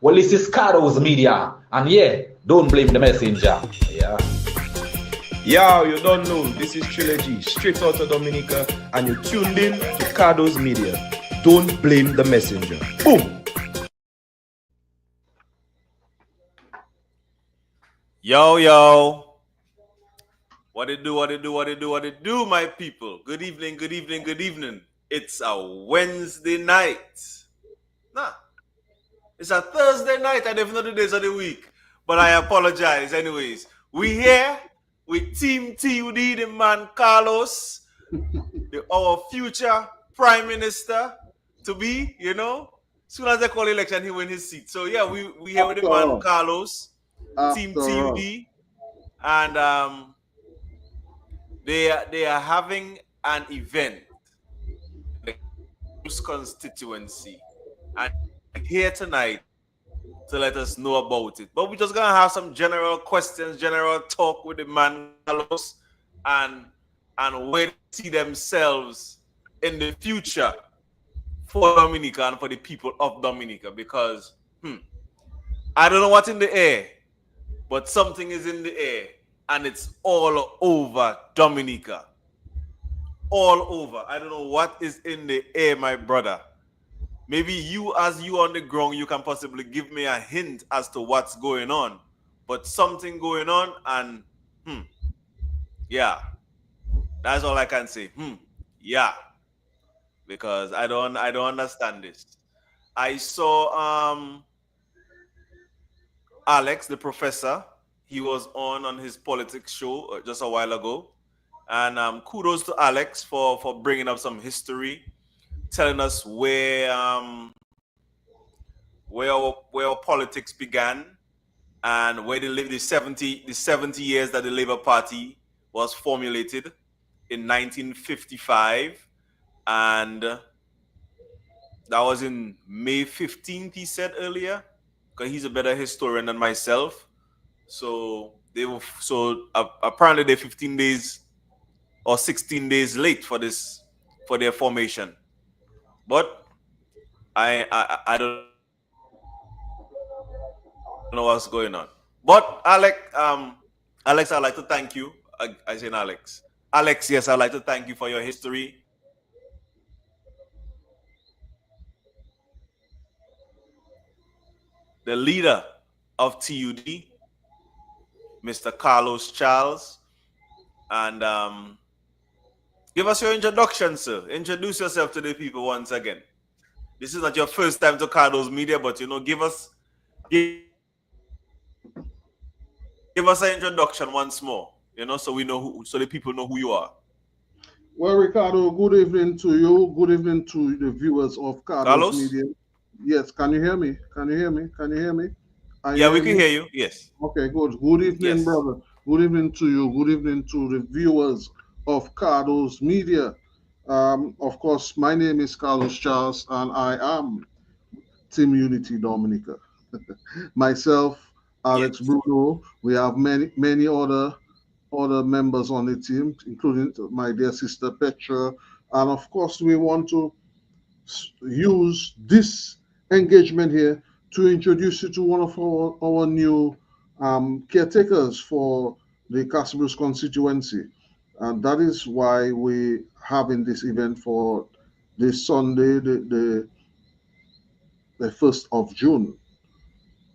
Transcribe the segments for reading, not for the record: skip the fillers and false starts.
Well, this is Cardo's media, and yeah, don't blame the messenger. Yeah. Yo, you don't know, this is Trilogy, straight out of Dominica, and you're tuned in to Cardo's Media. Don't blame the messenger. Boom! Yo, yo. What it do, what it do, what it do, what it do, my people. Good evening, good evening, good evening. It's a Wednesday night. Nah, it's a Thursday night. I don't know the days of the week. But I apologize anyways. We here with Team TUD, the man Carlos, our future Prime Minister to be, Soon as they call election, he win his seat. So yeah, we here with the man Carlos, Team TUD. And they are having an event in the constituency, and here tonight to let us know about it. But we're just gonna have some general questions, general talk with the man Carlos, and where they see themselves in the future for Dominica and for the people of Dominica. Because I don't know what's in the air, but something is in the air. And it's all over Dominica. All over. I don't know what is in the air, my brother. Maybe you, as you on the ground, you can possibly give me a hint as to what's going on. But something going on, and yeah. That's all I can say. Yeah. Because I don't understand this. I saw Alex, the professor. He was on his politics show just a while ago. And kudos to Alex for bringing up some history, telling us where our politics began and where the 70 years that the Labour Party was formulated in 1955. And that was in May 15th, he said earlier, because he's a better historian than myself. So apparently they're 15 days or 16 days late for their formation. But I don't know what's going on. But Alex, I'd like to thank you. I say Alex. Alex, yes, I'd like to thank you for your history. The leader of TUD, Mr. Carlos Charles, and give us your introduction, sir. Introduce yourself to the people once again. This is not your first time to Cardo's Media, but give us an introduction once more, so we know so the people know who you are. Well, Ricardo, good evening to you. Good evening to the viewers of Cardo's Media. Yes, can you hear me? Can you hear me? Can you hear me? Yeah, we can hear you. Yes. Okay, good. Good evening, brother. Good evening to you. Good evening to the viewers of Cardo's Media. Of course, my name is Carlos Charles, and I am Team Unity Dominica. Myself, Alex Bruno. We have many other members on the team, including my dear sister Petra. And of course, we want to use this engagement here to introduce you to one of our new caretakers for the Castlebrooks constituency. And that is why we having this event for this Sunday, the 1st of June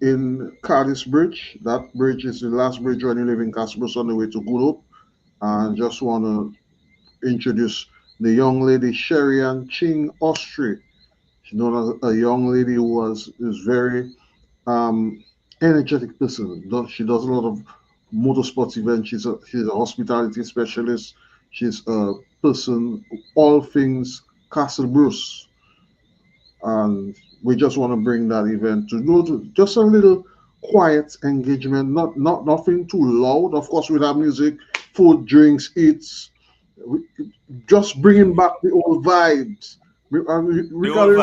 in Cardi's Bridge. That bridge is the last bridge when you live in Castlebrooks on the way to Good Hope. And just want to introduce the young lady Sherry-Ann Ching Austri. She's known as a young lady who is very energetic person. She does a lot of motorsports events. She's a hospitality specialist. She's a person, all things Castlebrooks. And we just want to bring that event to go to just a little quiet engagement, nothing too loud. Of course, with our music, food, drinks, eats, just bringing back the old vibes. Remember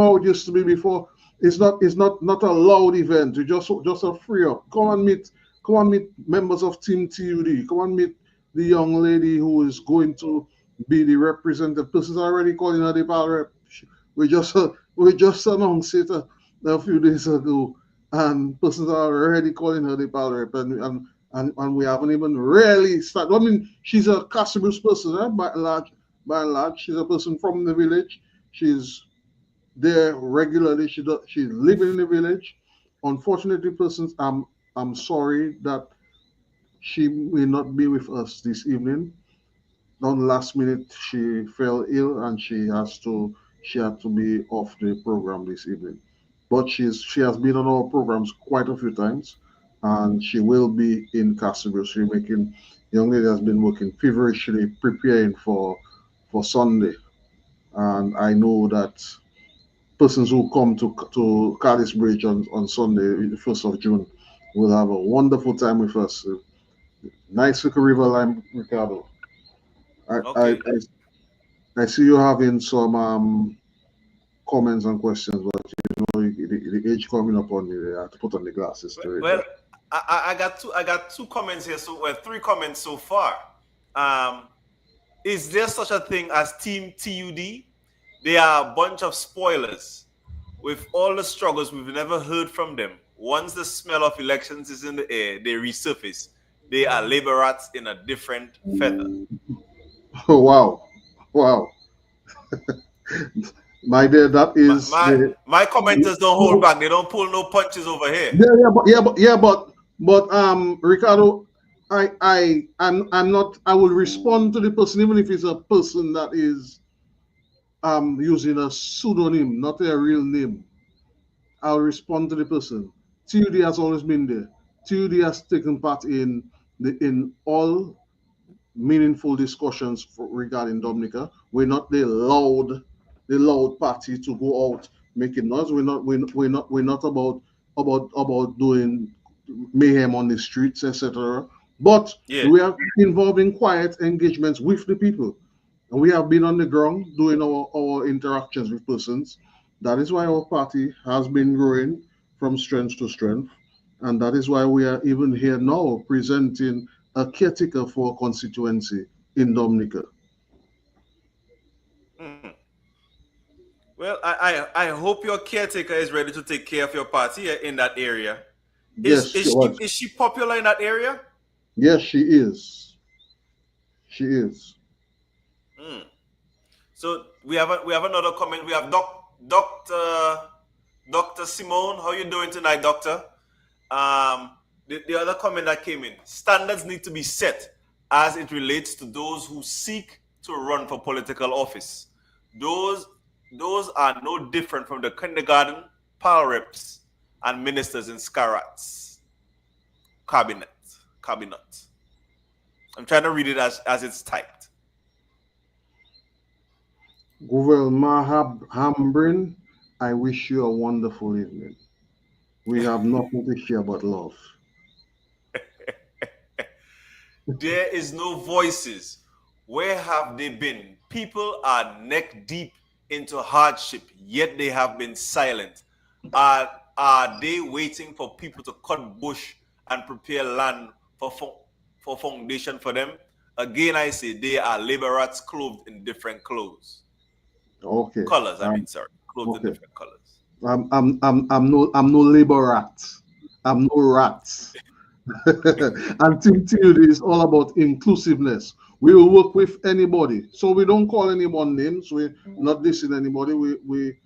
how it used to be before. It's not a loud event. It's just a free up. Come and meet members of Team TUD. Come and meet the young lady who is going to be the representative. This is already calling her the power rep. We just announced it a few days ago, and persons are already calling her the pal rep, and we haven't even really started. I mean, she's a Casabus person, by and large. By and large, she's a person from the village. She's there regularly. She's living in the village. Unfortunately, persons, I'm sorry that she may not be with us this evening. On last minute, she fell ill and she had to be off the program this evening. But she has been on our programs quite a few times, and she will be in Castleberry making. Young lady has been working feverishly preparing for Sunday, and I know that persons who come to Cardiff Bridge on Sunday, the 1st of June, will have a wonderful time with us. Nice little river line, Ricardo. I, I, Okay. I, I see you having some comments and questions, but the age coming up on me, I have to put on the glasses to read Well, that. I got two comments here. So well, three comments so far. Um, is there such a thing as Team TUD? They are a bunch of spoilers. With all the struggles, we've never heard from them. Once the smell of elections is in the air, they resurface. They are labor rats in a different feather. Oh, wow, wow, my dear, that My, is my the my commenters don't hold back. They don't pull no punches over here. Ricardo, I'm not. I will respond to the person even if it's a person that is using a pseudonym, not a real name. I'll respond to the person. TUD has always been there. TUD has taken part in all meaningful discussions regarding Dominica. We're not the loud party to go out making noise. We're not about doing mayhem on the streets, etc. But Yeah. we are involved in quiet engagements with the people. And we have been on the ground doing our interactions with persons. That is why our party has been growing from strength to strength. And that is why we are even here now presenting a caretaker for a constituency in Dominica. Hmm. Well, I hope your caretaker is ready to take care of your party in that area. Yes, she was. Is she popular in that area? Yes, she is. She is. Hmm. So we have another comment. We have Doctor Simone. How you doing tonight, Doctor? The other comment that came in: standards need to be set as it relates to those who seek to run for political office. Those those are no different from the kindergarten, power reps, and ministers in Scarats cabinet. Cabinet. I'm trying to read it as it's typed. Guvel Mahab Hambrin, I wish you a wonderful evening. We have nothing to share but love. There is no voices. Where have they been? People are neck deep into hardship, yet they have been silent. Are they waiting for people to cut bush and prepare land for foundation for them? Again, I say they are labor rats clothed in different clothes. Okay. Colors, I mean, sorry. Clothed in Okay. different colors. I'm no labor rat. I'm no rat. And Team Theory is all about inclusiveness. We will work with anybody. So we don't call anyone names. We're not dissing anybody. We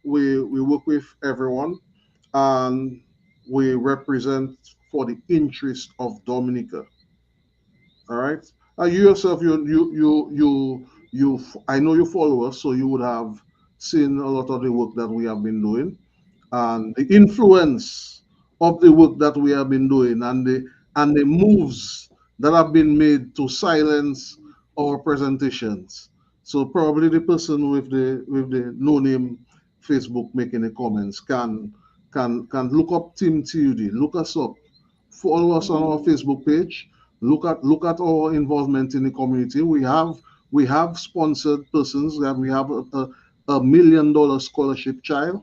work with everyone, and we represent for the interest of Dominica. All right. You yourself, I know you follow us, so you would have seen a lot of the work that we have been doing and the influence of the work that we have been doing and the moves that have been made to silence our presentations. So probably the person with the no name Facebook making the comments can look up Team TUD, look us up, follow us on our Facebook page, look at our involvement in the community. We have sponsored persons, and we have $1 million scholarship child,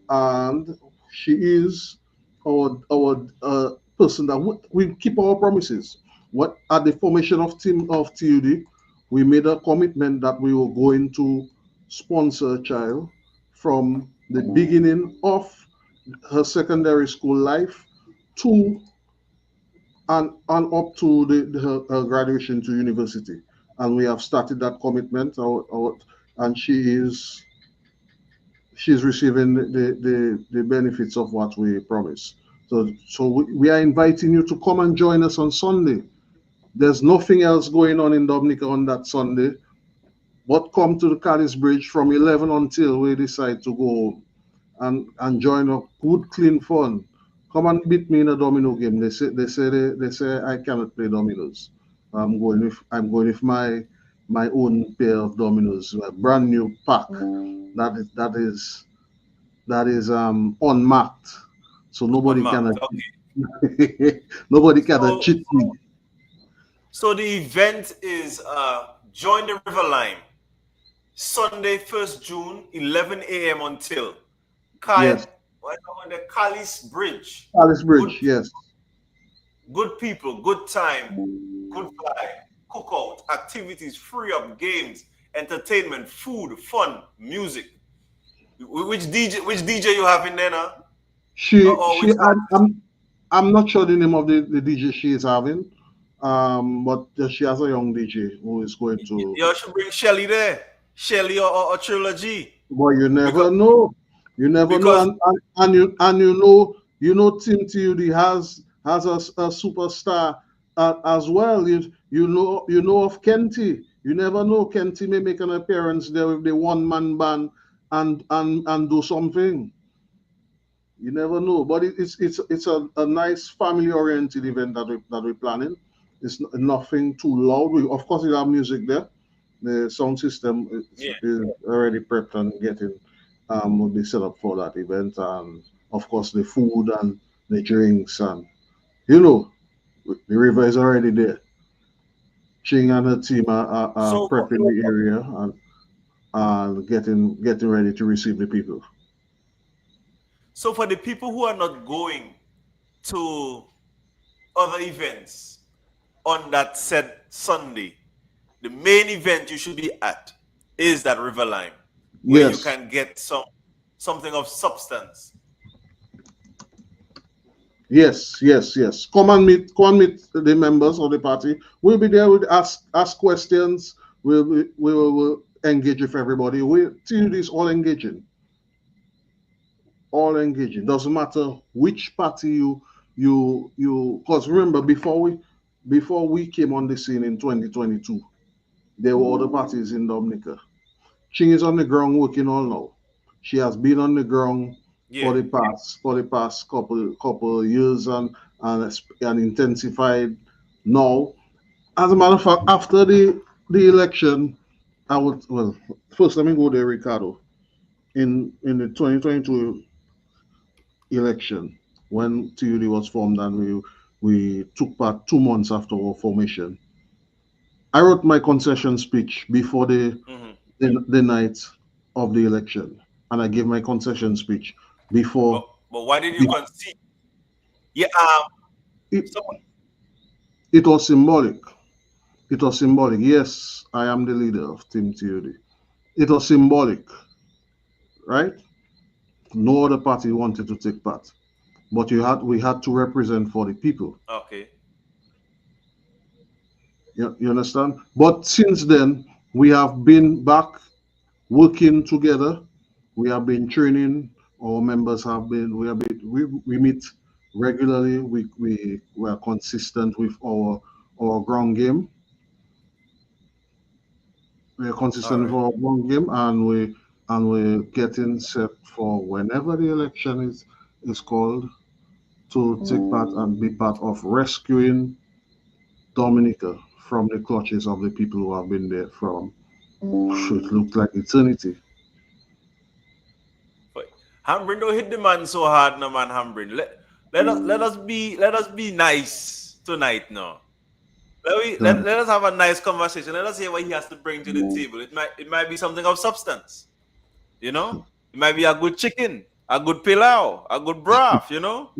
and she is our person that we keep our promises. What at the formation of team of TUD, we made a commitment that we were going to sponsor a child from the beginning of her secondary school life to and up to her graduation to university. And we have started that commitment, and she's receiving the benefits of what we promised. So we are inviting you to come and join us on Sunday. There's nothing else going on in Dominica on that Sunday, but come to the Cadiz Bridge from 11 until we decide to go home and join a good, clean fun. Come and beat me in a domino game. They say I cannot play dominoes. I'm going with my own pair of dominoes, a brand new pack that is unmarked, so nobody can Unmarked. Okay. nobody can So, cheat me. so the event is join the River Lime Sunday, 1st June, 11 a.m. until Yes, on the Callis Bridge. Alice Good, Bridge. Yes, good people, good time, good vibe, cookout, activities, free up games, entertainment, food, fun, music. Which DJ you have in there now? she Or she which I'm not sure the name of the DJ she is having, but she has a young DJ who is going to. you should bring Shelly there. Shelly or Trilogy. But you Because never know. You never know, because and you know Tim TUD has a superstar as well. You know of Kenty. You never know. Kenty may make an appearance there with the one man band and do something. You never know. But it's a nice family oriented event that we're planning. It's nothing too loud. Of course we have music there. The sound system yeah. is already prepped and getting will be set up for that event, and of course the food and the drinks, and you know the river is already there. Ching and her team are So prepping the area and getting ready to receive the people. so for the people who are not going to other events on that said Sunday, the main event you should be at is that River Lime, where you Yes, can get something of substance. yes. Come and meet the members of the party. We'll be there. We'll ask questions. We'll engage with everybody. We till this all engaging. Doesn't matter which party you. Because remember, before we came on the scene in 2022, there were other parties in Dominica. Ching is on the ground working all now. She has been on the ground Yeah. for the past couple of years, and intensified now. As a matter of fact, after the election, I would well first let me go there, Ricardo. In the 2022 election, when TUD was formed and we took part 2 months after our formation, I wrote my concession speech before Hmm. the night of the election, and I gave my concession speech But before. but why did you be- concede? Yeah. It, So, it was symbolic. It was symbolic. Yes, I am the leader of Team TUD. It was symbolic, right? No other party wanted to take part, but we had to represent for the people. okay. You understand? But since then, we have been back working together. We have been training. Our members have been. We meet regularly. We are consistent with our ground game. We are All consistent with right. our ground game, and we're getting set for whenever the election is called to take part and be part of rescuing Dominica from the clutches of the people who have been there from should look like eternity. But Hambrin don't hit the man so hard, no man. Hambrin. Let us be nice tonight now. Done. Let us have a nice conversation. Let us hear what he has to bring to the table. It might be something of substance, you know. It might be a good chicken, a good pilau, a good broth, you know.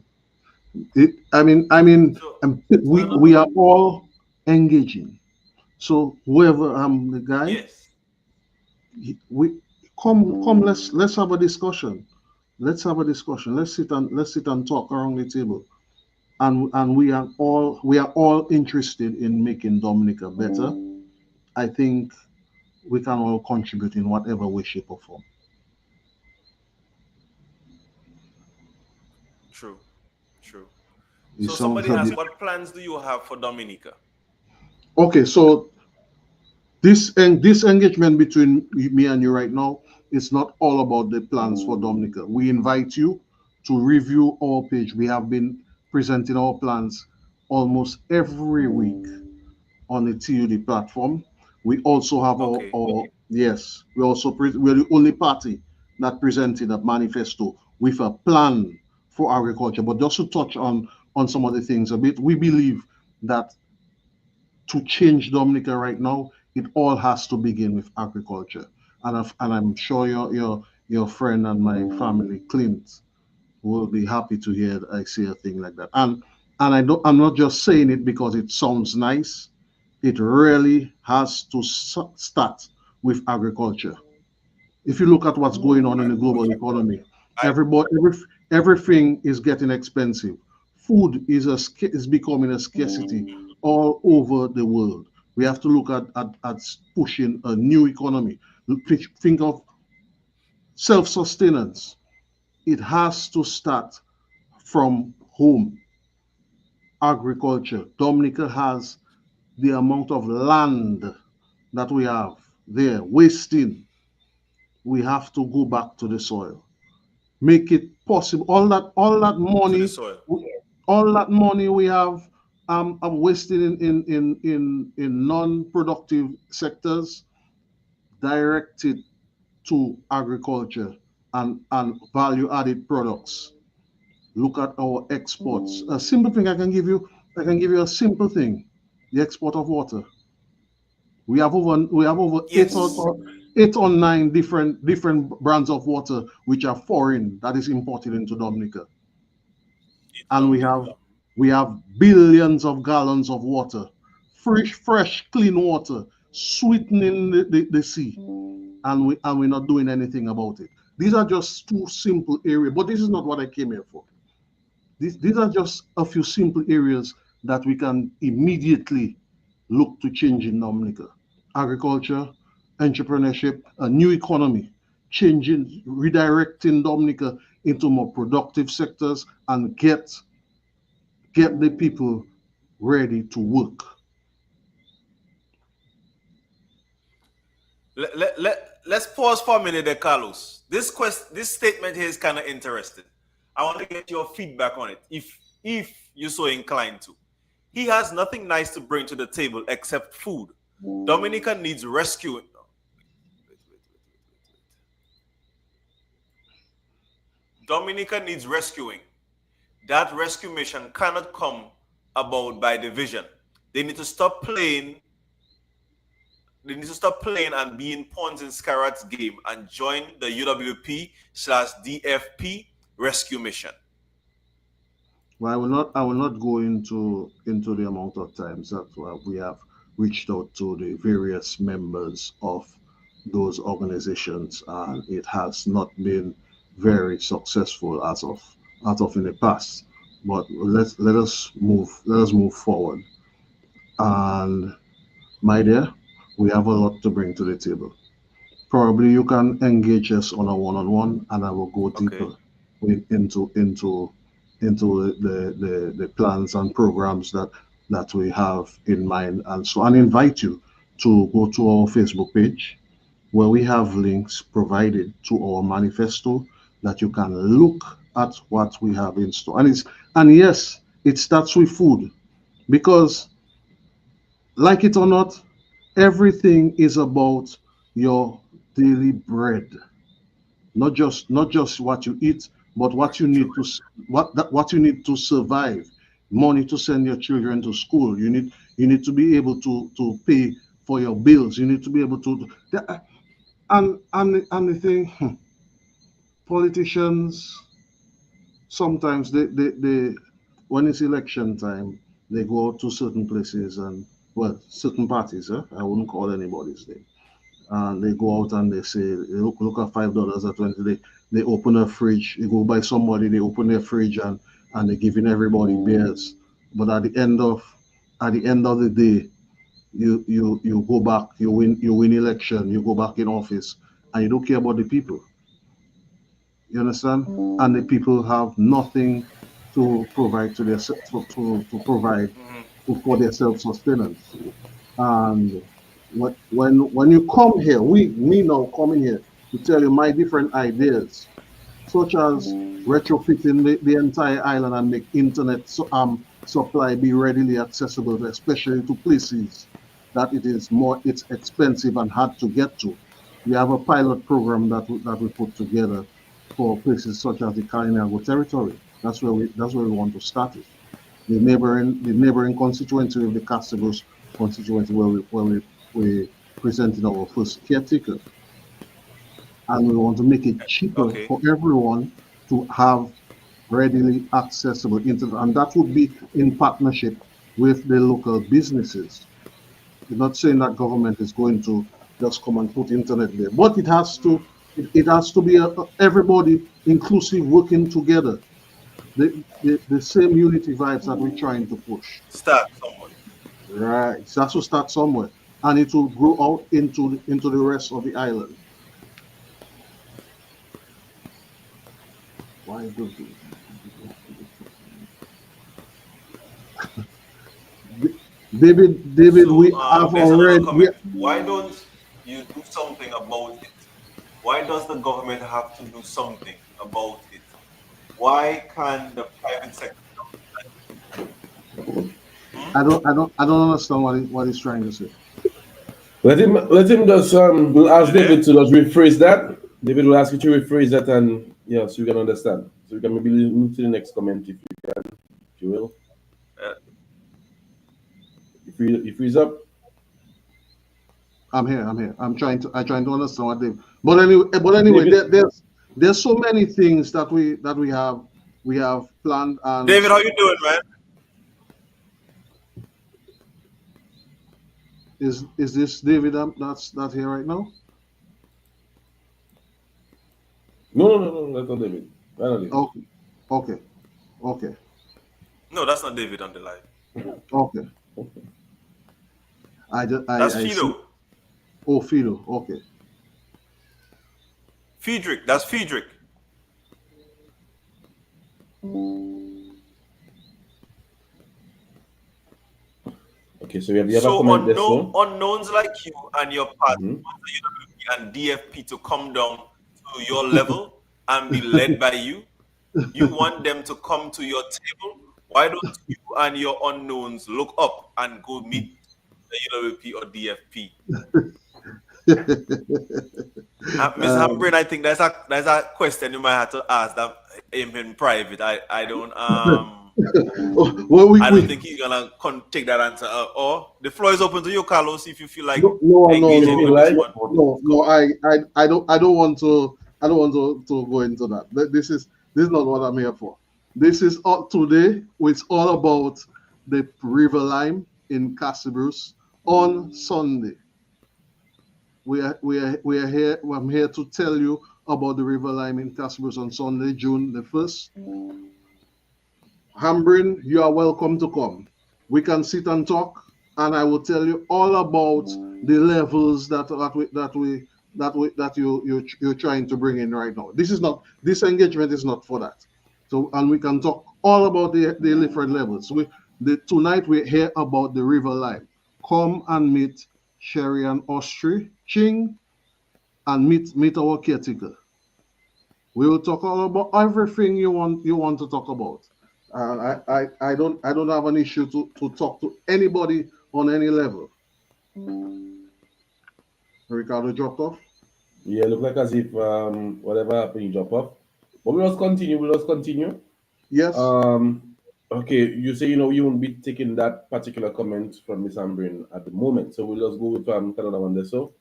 I mean, So, so we are all engaging. So whoever the guy, yes, we come. Let's have a discussion. Let's have a discussion. Let's sit and talk around the table. And we are all interested in making Dominica better. I think we can all contribute in whatever way, shape, or form. True, true. It So sounds somebody a asked, bit what plans do you have for Dominica? okay. So this engagement between me and you right now is not all about the plans for Dominica. We invite you to review our page. We have been presenting our plans almost every week on the TUD platform. We also have Okay. our yes, we're the only party that presented a manifesto with a plan for agriculture. But just to touch on some of the things a bit, we believe that to change Dominica right now, it all has to begin with agriculture. And I'm sure your friend and my family, Clint, will be happy to hear I say a thing like that. I'm not just saying it because it sounds nice. It really has to start with agriculture. If you look at what's going on in the global economy, I everybody, everything is getting expensive. Food is becoming a scarcity all over the world. We have to look at pushing a new economy. Think of self-sustenance. It has to start from home. Agriculture. Dominica has the amount of land that we have there wasting. We have to go back to the soil, make it possible. to the soil. All that money we have wasted in non-productive sectors, directed to agriculture and value-added products. Look at our exports. A simple thing I can give you a simple thing: the export of water. We have over Yes. 8 or 9 different brands of water which are foreign that is imported into Dominica, It's and we Dominica. have we have billions of gallons of water, fresh, clean water, sweetening the sea, and we're not doing anything about it. These are just two simple areas, but this is not what I came here for. These are just a few simple areas that we can immediately look to change in Dominica. Agriculture, entrepreneurship, a new economy, changing, redirecting Dominica into more productive sectors and get the people ready to work. Let's pause for a minute there, Carlos. This statement here is kind of interesting. I want to get your feedback on it, if you're so inclined to. He has nothing nice to bring to the table except food. Dominica needs rescuing. Dominica needs rescuing. That rescue mission cannot come about by division. They need to stop playing. They need to stop playing and being pawns in Scarrat's game and join the UWP/DFP rescue mission. Well, I will not go into the amount of times that we have reached out to the various members of those organizations, and it has not been very successful as of in the past. But let us move forward. And my dear, we have a lot to bring to the table. Probably you can engage us on a one-on-one, and I will go deeper Okay. into the plans and programs that we have in mind, and invite you to go to our Facebook page where we have links provided to our manifesto that you can look at what we have in store. And yes, it starts with food because, like it or not, everything is about your daily bread, not just what you eat, but what you True. need to what you need to survive. Money to send your children to school. You need to be able to pay for your bills. You need to be able to and the thing, politicians sometimes they when it's election time, they go to certain places and, well, certain parties. I wouldn't call anybody's name. and they go out and they say, look at $5 at 20. They open a fridge, they go by somebody, they open their fridge and they're giving everybody beers. But at the end of the day, you go back, you win election, you go back in office, and you don't care about the people. You understand? And the people have nothing to provide to their to provide for their self sustenance. And when you come here, me now coming here to tell you my different ideas, such as retrofitting the entire island and make internet supply be readily accessible, especially to places that it's expensive and hard to get to. We have a pilot program that we put together for places such as the Kalinago territory. That's where we want to start it. The neighboring constituency of the Castigos constituency where we presented our first caretaker, and we want to make it cheaper Okay. for everyone to have readily accessible internet, and that would be in partnership with the local businesses. We're not saying that government is going to just come and put internet there, but it has to be everybody inclusive working together. The same unity vibes that we're trying to push. Start somewhere. Right. It has to start somewhere, and it will grow out into the rest of the island. Why do David, So we have there's another already. comment. Why don't you do something about it? Why does the government have to do something about it? Why can the private sector? Hmm? I don't understand what he's trying to say. Let him just we'll ask You there? David to just rephrase that. David will ask you to rephrase that, and yeah, so you can understand. So you can maybe move to the next comment if you will. Uh, If he's up. I'm here. I'm trying to understand what David. But anyway, David, there's so many things that we have planned, and David, how you doing, man? is this David that's not here right now? no, that's not David. That's not David. Okay, okay, okay, No, that's not David on the line. okay. That's I see. Fido. Oh, Fido. Okay. Friedrich. That's Friedrich. Okay, so we have a So comment there, so. unknowns like you and your partner Mhm. and DFP to come down to your level and be led by you. You want them to come to your table. Why don't you and your unknowns look up and go meet the UWP or DFP? Ms. Hambrin, I think that's a question you might have to ask them in private. I don't Well, I don't think he's gonna take that answer. Or the floor is open to you, Carlos, if you feel like no, You engaging feel with this like? one. no. I don't want to go into that. This is not what I'm here for. This is all today. It's all about the River Lime in Castle on Sunday. We are here. I'm here to tell you about the River Lime in Castle on Sunday, June the 1st. Hambrin, you are welcome to come. We can sit and talk, and I will tell you all about the levels that you're trying to bring in right now. This engagement is not for that. So, and we can talk all about the different levels. Tonight we hear about the River Line. Come and meet Sherry and Austri Ching, and meet our caretaker. We will talk all about everything you want to talk about. I don't have an issue to talk to anybody on any level. Ricardo dropped off. Yeah, look like as if whatever happened, you drop off. But we just continue. We just continue. Yes. Okay, you say you won't be taking that particular comment from Miss Ambrin at the moment, so we'll just go with another one there. So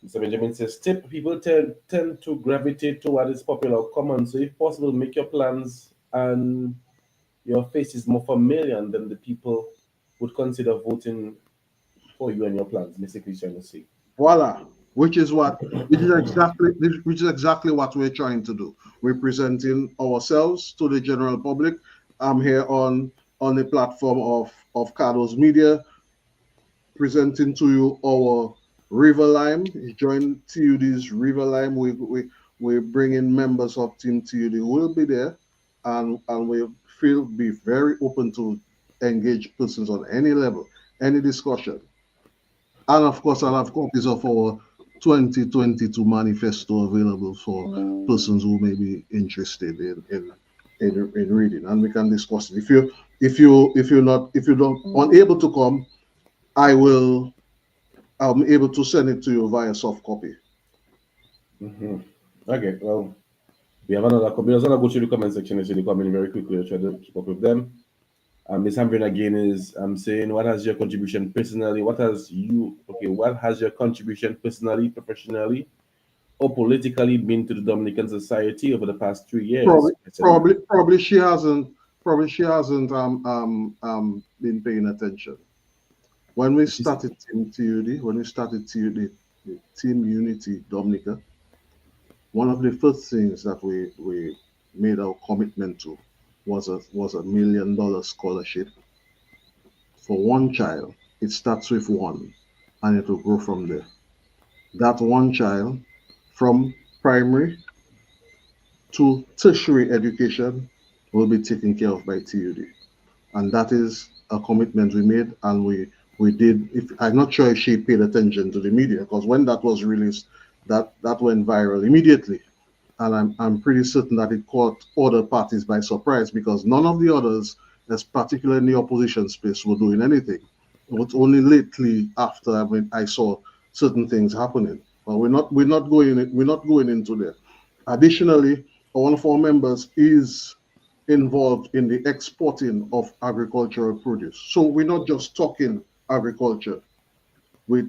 Mr. Benjamin says, tip people tend to gravitate to what is popular or common. So if possible, make your plans and your face is more familiar, and then the people would consider voting for you and your plans. Basically, trying to say. Voila, which is exactly what we're trying to do. We're presenting ourselves to the general public. I'm here on the platform of Cardo's Media, presenting to you our River Lime. Join TUD's River Lime. We bring in members of Team TUD who will be there, and we feel be very open to engage persons on any level, any discussion. And of course, I'll have copies of our 2022 manifesto available for persons who may be interested in reading, and we can discuss it. If you don't unable to come, I'm able to send it to you via soft copy. Mm-hmm. Okay, well, we have another comment. Let's go through the comment section and see the comment very quickly. I'll try to keep up with them. Miss Hamrin again is saying, what has your contribution personally? What has your contribution personally, professionally, or politically been to the Dominican society over the past 3 years? Probably she hasn't. Probably she hasn't been paying attention. When we started Team TUD, Team Unity Dominica, one of the first things that we made our commitment to was a $1 million scholarship for one child. It starts with one, and it will grow from there. That one child, from primary to tertiary education, will be taken care of by TUD, and that is a commitment we made, and we did. If I'm not sure if she paid attention to the media, because when that was released, that went viral immediately, and I'm pretty certain that it caught other parties by surprise, because none of the others, as particularly in the opposition space, were doing anything. It was only lately after I saw certain things happening. But we're not going into there. Additionally, one of our members is involved in the exporting of agricultural produce. So we're not just talking agriculture. We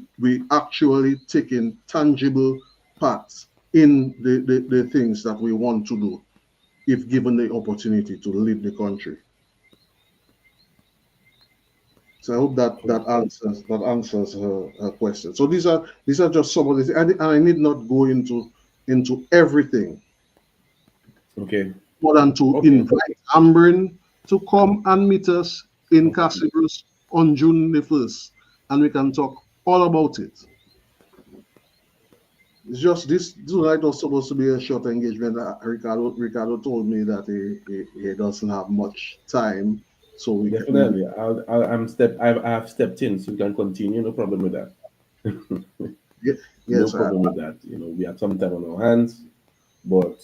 actually taking tangible parts in the things that we want to do if given the opportunity to lead the country. So I hope that answers her question. So these are just some of the, and I need not go into everything. Okay. More than to invite Ambrin to come and meet us in Casinos on June the 1st, and we can talk all about it. It's just this tonight was supposed to be a short engagement. Ricardo told me that he doesn't have much time, so we definitely. I have stepped in, so we can continue. No problem with that. Yes, no problem with that. We have some time on our hands, but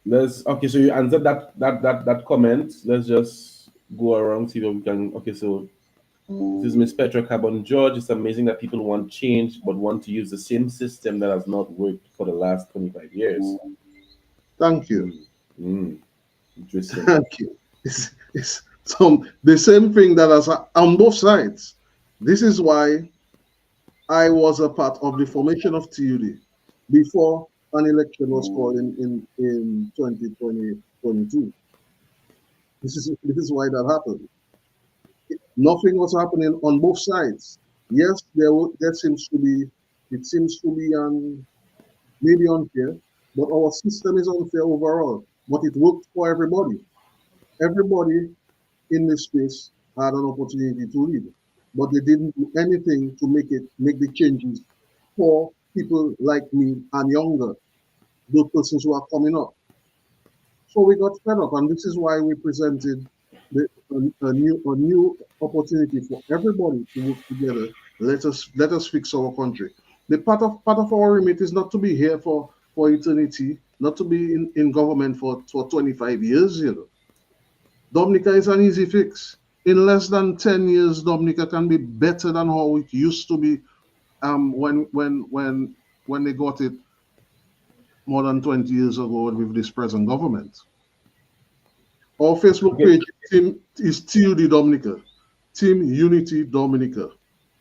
okay. So you answered that comment. Let's just go around, see what we can. Okay, so this is Miss Petra Carbon George. It's amazing that people want change but want to use the same system that has not worked for the last 25 years. Thank you. Interesting. Thank you. It's the same thing that has on both sides. This is why I was a part of the formation of TUD before an election was called in 2022. This is why that happened. Nothing was happening on both sides. Yes, there seems to be maybe unfair, but our system is unfair overall. But it worked for everybody. Everybody in this space had an opportunity to lead, but they didn't do anything to make the changes for people like me and younger, those persons who are coming up. So we got fed up, and this is why we presented a new opportunity for everybody to work together. Let us fix our country. The part of our remit is not to be here for eternity, not to be in government for 25 years. Dominica is an easy fix. In less than 10 years, Dominica can be better than how it used to be when they got it more than 20 years ago with this present government. Our Facebook page is TUD Dominica, Team Unity Dominica.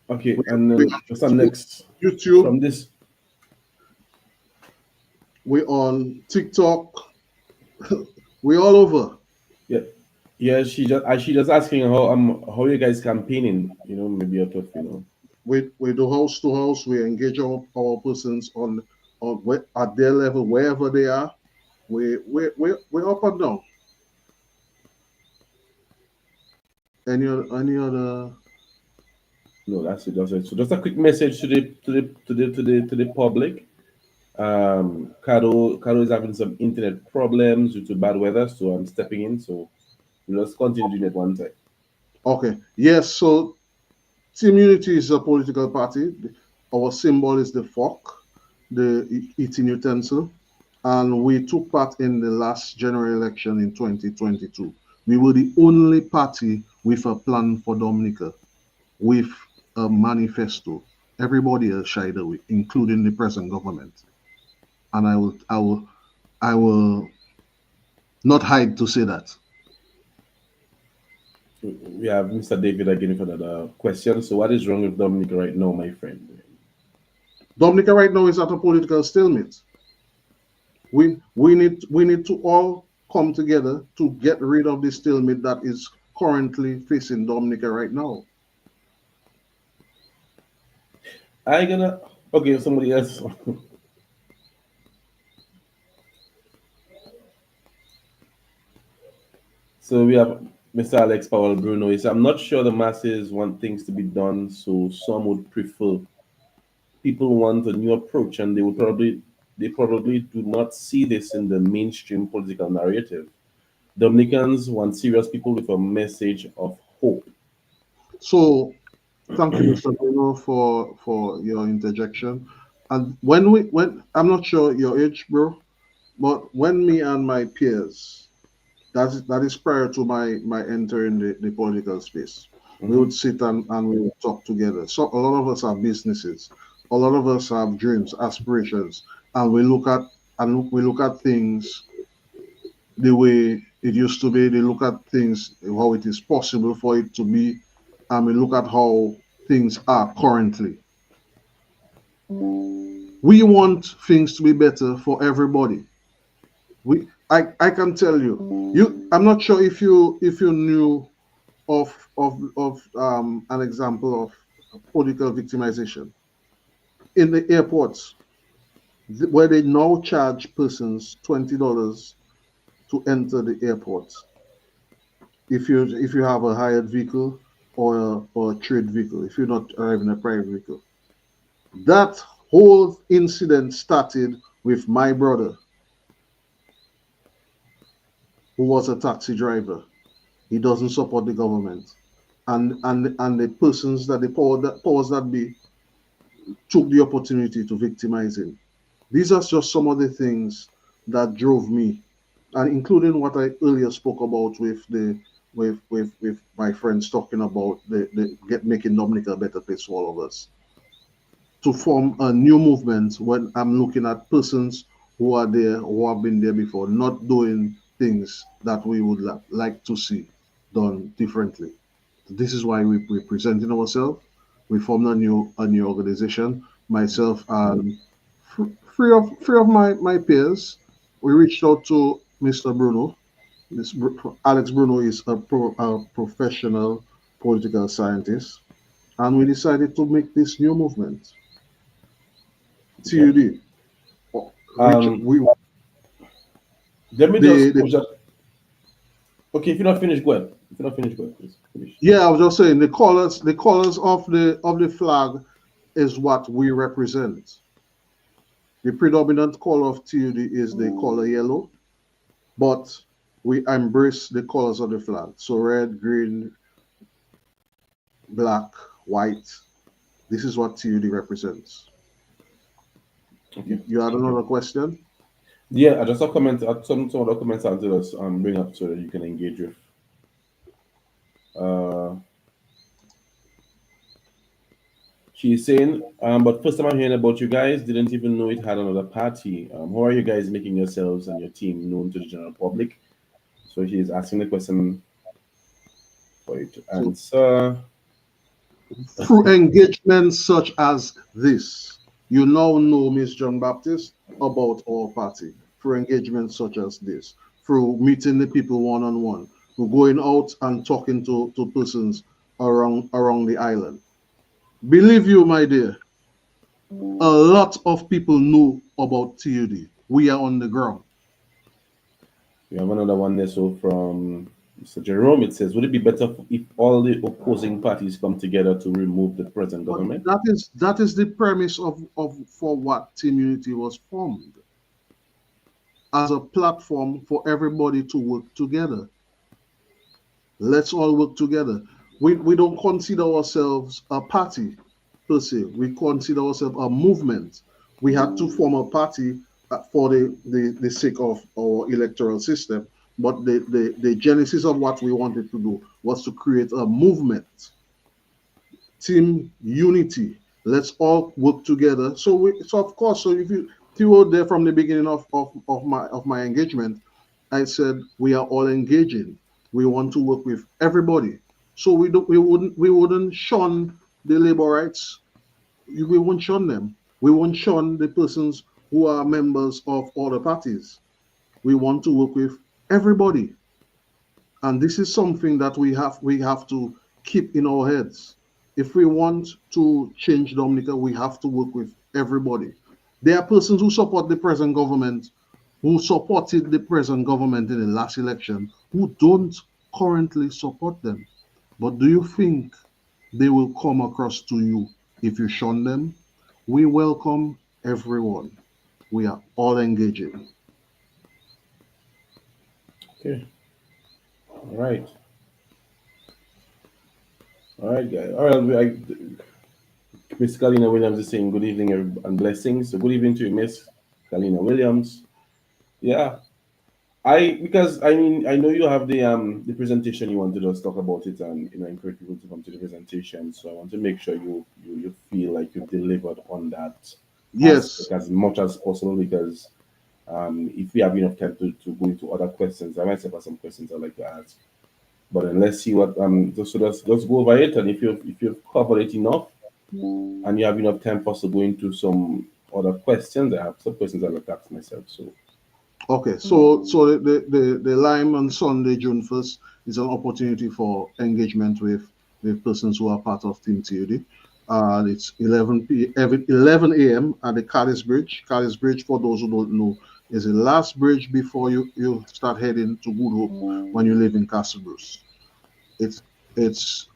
Okay, and what's up next? YouTube. From this, we're on TikTok. We're all over. Yeah. She just asking how you guys campaigning. Maybe out of we do house to house. We engage our persons on at their level wherever they are. We're up and down. Any other? No, that's it. That's it. So just a quick message to the public. Cardo is having some internet problems due to bad weather, so I'm stepping in. So let's continue doing it one time. Okay. Yes. So Team Unity is a political party. Our symbol is the fork, the eating utensil, and we took part in the last general election in 2022. We were the only party with a plan for Dominica, with a manifesto. Everybody else shied away, including the present government. And I will not hide to say that. We have Mr. David again for another question. So what is wrong with Dominica right now, my friend? Dominica right now is at a political stalemate. We need to all come together to get rid of the stalemate that is currently facing Dominica right now. Okay, somebody else. So we have Mr. Alex Powell Bruno. He said, I'm not sure the masses want things to be done, so some would prefer. People want a new approach, and they probably do not see this in the mainstream political narrative. Dominicans want serious people with a message of hope. So thank you, Mr. Bruno, for your interjection. And when I'm not sure your age, bro, but when me and my peers, that is prior to my entering the political space, we would sit and we would talk together. So a lot of us have businesses, a lot of us have dreams, aspirations, and we look at things the way it used to be. They look at things how it is possible for it to be, and we look at how things are currently. We want things to be better for everybody. I can tell you, I'm not sure if you knew of an example of political victimization in the airports, where they now charge persons $20 to enter the airport if you have a hired vehicle or a trade vehicle, if you're not driving a private vehicle. That whole incident started with my brother, who was a taxi driver. He doesn't support the government, and the persons that the powers that be took the opportunity to victimize him. These are just some of the things that drove me, and including what I earlier spoke about with my friends talking about making Dominica a better place for all of us. To form a new movement when I'm looking at persons who are there, who have been there before, not doing things that we would like to see done differently. This is why we're presenting ourselves. We formed a new organization. Myself and three of my peers, we reached out to Mr. Bruno. Alex Bruno is a professional political scientist, and we decided to make this new movement. TUD. Let me just. Okay, if you're not finished, go ahead. If you're not finished, go ahead, please. Finish. Yeah, I was just saying the colors of the flag is what we represent. The predominant color of TUD is the color yellow, but we embrace the colors of the flag. So red, green, black, white. This is what TUD represents. Okay. You had another question? Yeah, I just saw comment. Some other comments I'll just bring up so that you can engage with. She's saying, but first time I'm hearing about you guys, didn't even know it had another party. How are you guys making yourselves and your team known to the general public? So she's asking the question for you to answer. Through engagements such as this, you now know Miss John Baptist about our party. Through engagements such as this, through meeting the people one-on-one, through going out and talking to persons around the island. Believe you, my dear, a lot of people know about TUD. We are on the ground. We have another one there. So from Mr. Jerome, it says, would it be better if all the opposing parties come together to remove the present But government? that is the premise of for what Team Unity was formed, as a platform for everybody to work together. Let's all work together. We don't consider ourselves a party per se. We consider ourselves a movement. We had to form a party for the sake of our electoral system, but the genesis of what we wanted to do was to create a movement, Team Unity. Let's all work together. So of course, so if you were there from the beginning of my engagement, I said we are all engaging. We want to work with everybody. So we wouldn't shun the labor rights. We won't shun them. We won't shun the persons who are members of other parties. We want to work with everybody. And this is something that we have to keep in our heads. If we want to change Dominica, we have to work with everybody. There are persons who support the present government, who supported the present government in the last election, who don't currently support them. But do you think they will come across to you if you shun them? We welcome everyone. We are all engaging. Okay. All right. All right, guys. All right. Miss Kalina Williams is saying good evening and blessings. So good evening to you, Miss Kalina Williams. Yeah. Because I mean I know you have the presentation, you wanted us to talk about it, and encourage people to come to the presentation. So I want to make sure you feel like you delivered on that Yes. aspect as much as possible, because if we have enough time to go into other questions, I might have some questions I'd like to ask. But then let's see what just go over it, and if you've covered it enough and you have enough time for us to go into some other questions, I have some questions I'd like to ask myself. So Okay, so the Lime on Sunday, June 1st, is an opportunity for engagement with persons who are part of Team TUD. It's 11 a.m. at the Cadiz Bridge. Cadiz Bridge, for those who don't know, is the last bridge before you start heading to Good Hope when you live in Castle Bruce. It's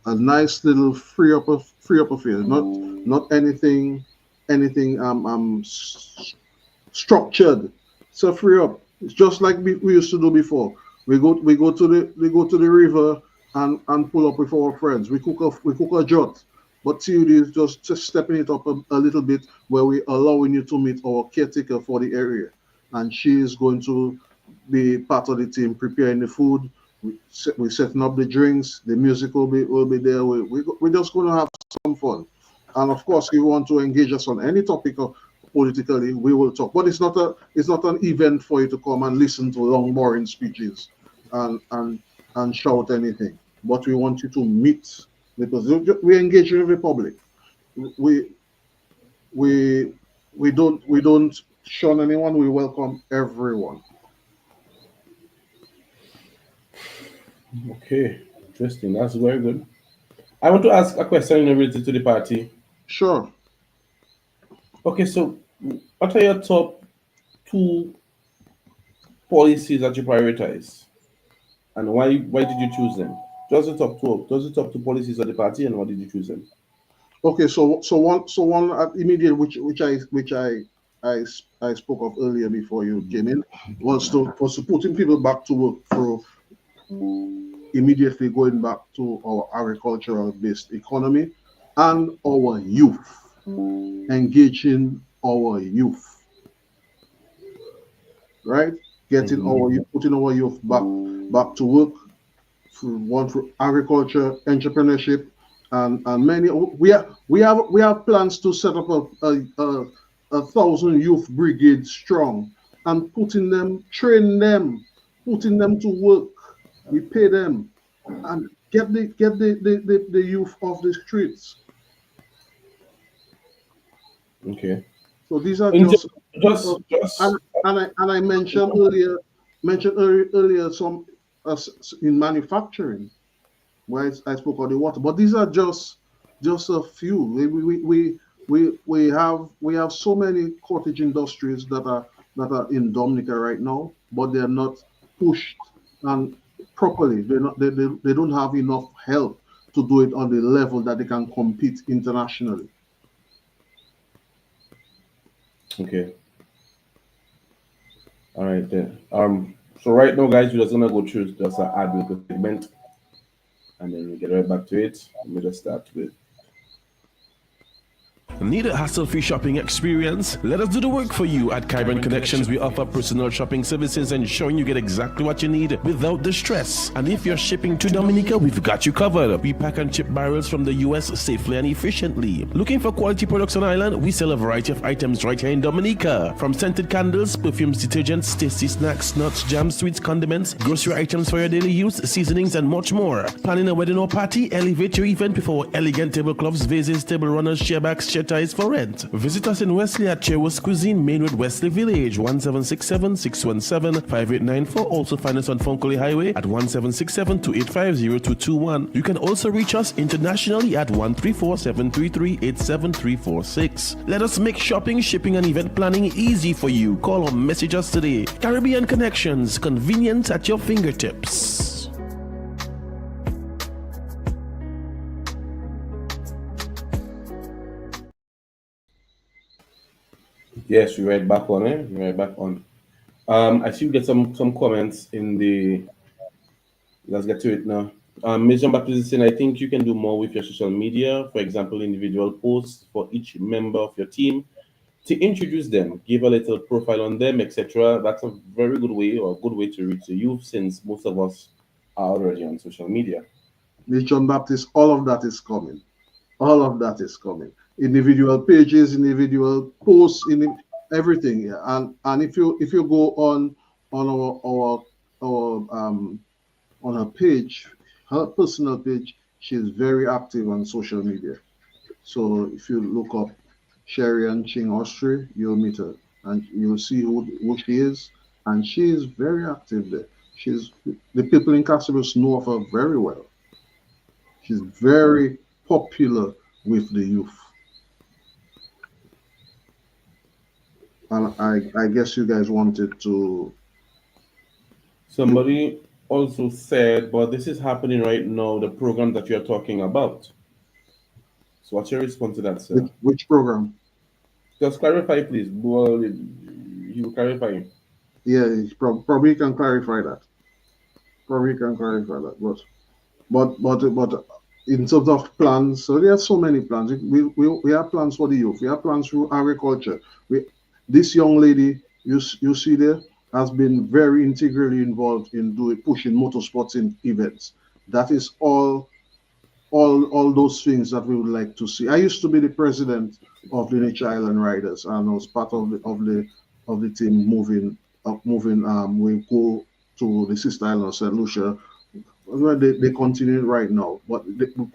a nice little free up affair. Not anything structured. So free up. It's just like we used to do before. We go to the river and pull up with our friends. We cook a jot. But TUD is just stepping it up a little bit, where we allowing you to meet our caretaker for the area, and she is going to be part of the team preparing the food. We're setting up the drinks. The music will be there. We're just going to have some fun. And of course, if you want to engage us on any topic or politically, we will talk. But it's not an event for you to come and listen to long, boring speeches and shout anything. But we want you to meet, because we engage with the public. We we we don't shun anyone. We welcome everyone. okay, interesting. That's very good. I want to ask a question related to the party. Sure. Okay, so what are your top two policies that you prioritize, and why did you choose them? Just the top two policies of the party, and why did you choose them? Okay. So one immediate, which I spoke of earlier before you came in, was to putting people back to work through immediately going back to our agricultural based economy, and our youth, engaging our youth, right? Getting Mhm. our youth, putting our youth back to work, through agriculture, entrepreneurship, and many. We have plans to set up a thousand youth brigade strong, and train them, putting them to work. We pay them and get the youth off the streets. Okay. So these are In just just and just I mentioned earlier some in manufacturing, where I spoke of the water, but these are just just a few. We have so many cottage industries that are in Dominica right now, but they're not pushed and properly. They don't have enough help to do it on the level that they can compete internationally. Okay. All right then. So right now, guys, we're just gonna go through just an ad with segment, and then we get right back to it. Let me just start with. Need a hassle-free shopping experience? Let us do the work for you. At Kyron Connections, we offer personal shopping services, ensuring you get exactly what you need without the stress. And if you're shipping to Dominica, we've got you covered. We pack and ship barrels from the US safely and efficiently. Looking for quality products on island? We sell a variety of items right here in Dominica. From scented candles, perfumes, detergents, tasty snacks, nuts, jams, sweets, condiments, grocery items for your daily use, seasonings, and much more. Planning a wedding or party? Elevate your event with our elegant tablecloths, vases, table runners, chair backs, chair ties for rent. Visit us in Wesley at Cherwas Cuisine, Main Road, Wesley Village, 1767-617-5894. Also find us on Fonkole Highway at 1767-285-0221. You can also reach us internationally at 134-733-87346. Let us make shopping, shipping, and event planning easy for you. Call or message us today. Caribbean Connections, convenience at your fingertips. Yes, we right back on it. We right back on. I see we get some comments in the. Let's get to it now. Ms. Jean-Baptiste is saying, I think you can do more with your social media. For example, individual posts for each member of your team to introduce them, give a little profile on them, etc. That's a very good way or a good way to reach the youth, since most of us are already on social media. John Baptist, all of that is coming. All of that is coming. Individual pages, individual posts, in everything. Yeah. And if you go on on her page, her personal page, she's very active on social media. So if you look up Sherry and Ching Austria, you'll meet her and you'll see who she is. And she is very active there. She's the people in Castleberg know of her very well. She's very popular with the youth. And I guess you guys wanted to. Somebody also said, but this is happening right now, the program that you're talking about. So what's your response to that, sir? Which program? Just clarify, please. Well, you will clarify. Yeah, probably can clarify that. Probably can clarify that. But in terms of plans, so there are so many plans. We have plans for the youth. We have plans for agriculture. This young lady you see there has been very integrally involved in pushing motorsports in events. That is all those things that we would like to see. I used to be the president of the Nature Island Riders, and I was part of the team moving. We go to the sister island of St. Lucia. Well, they continue right now, but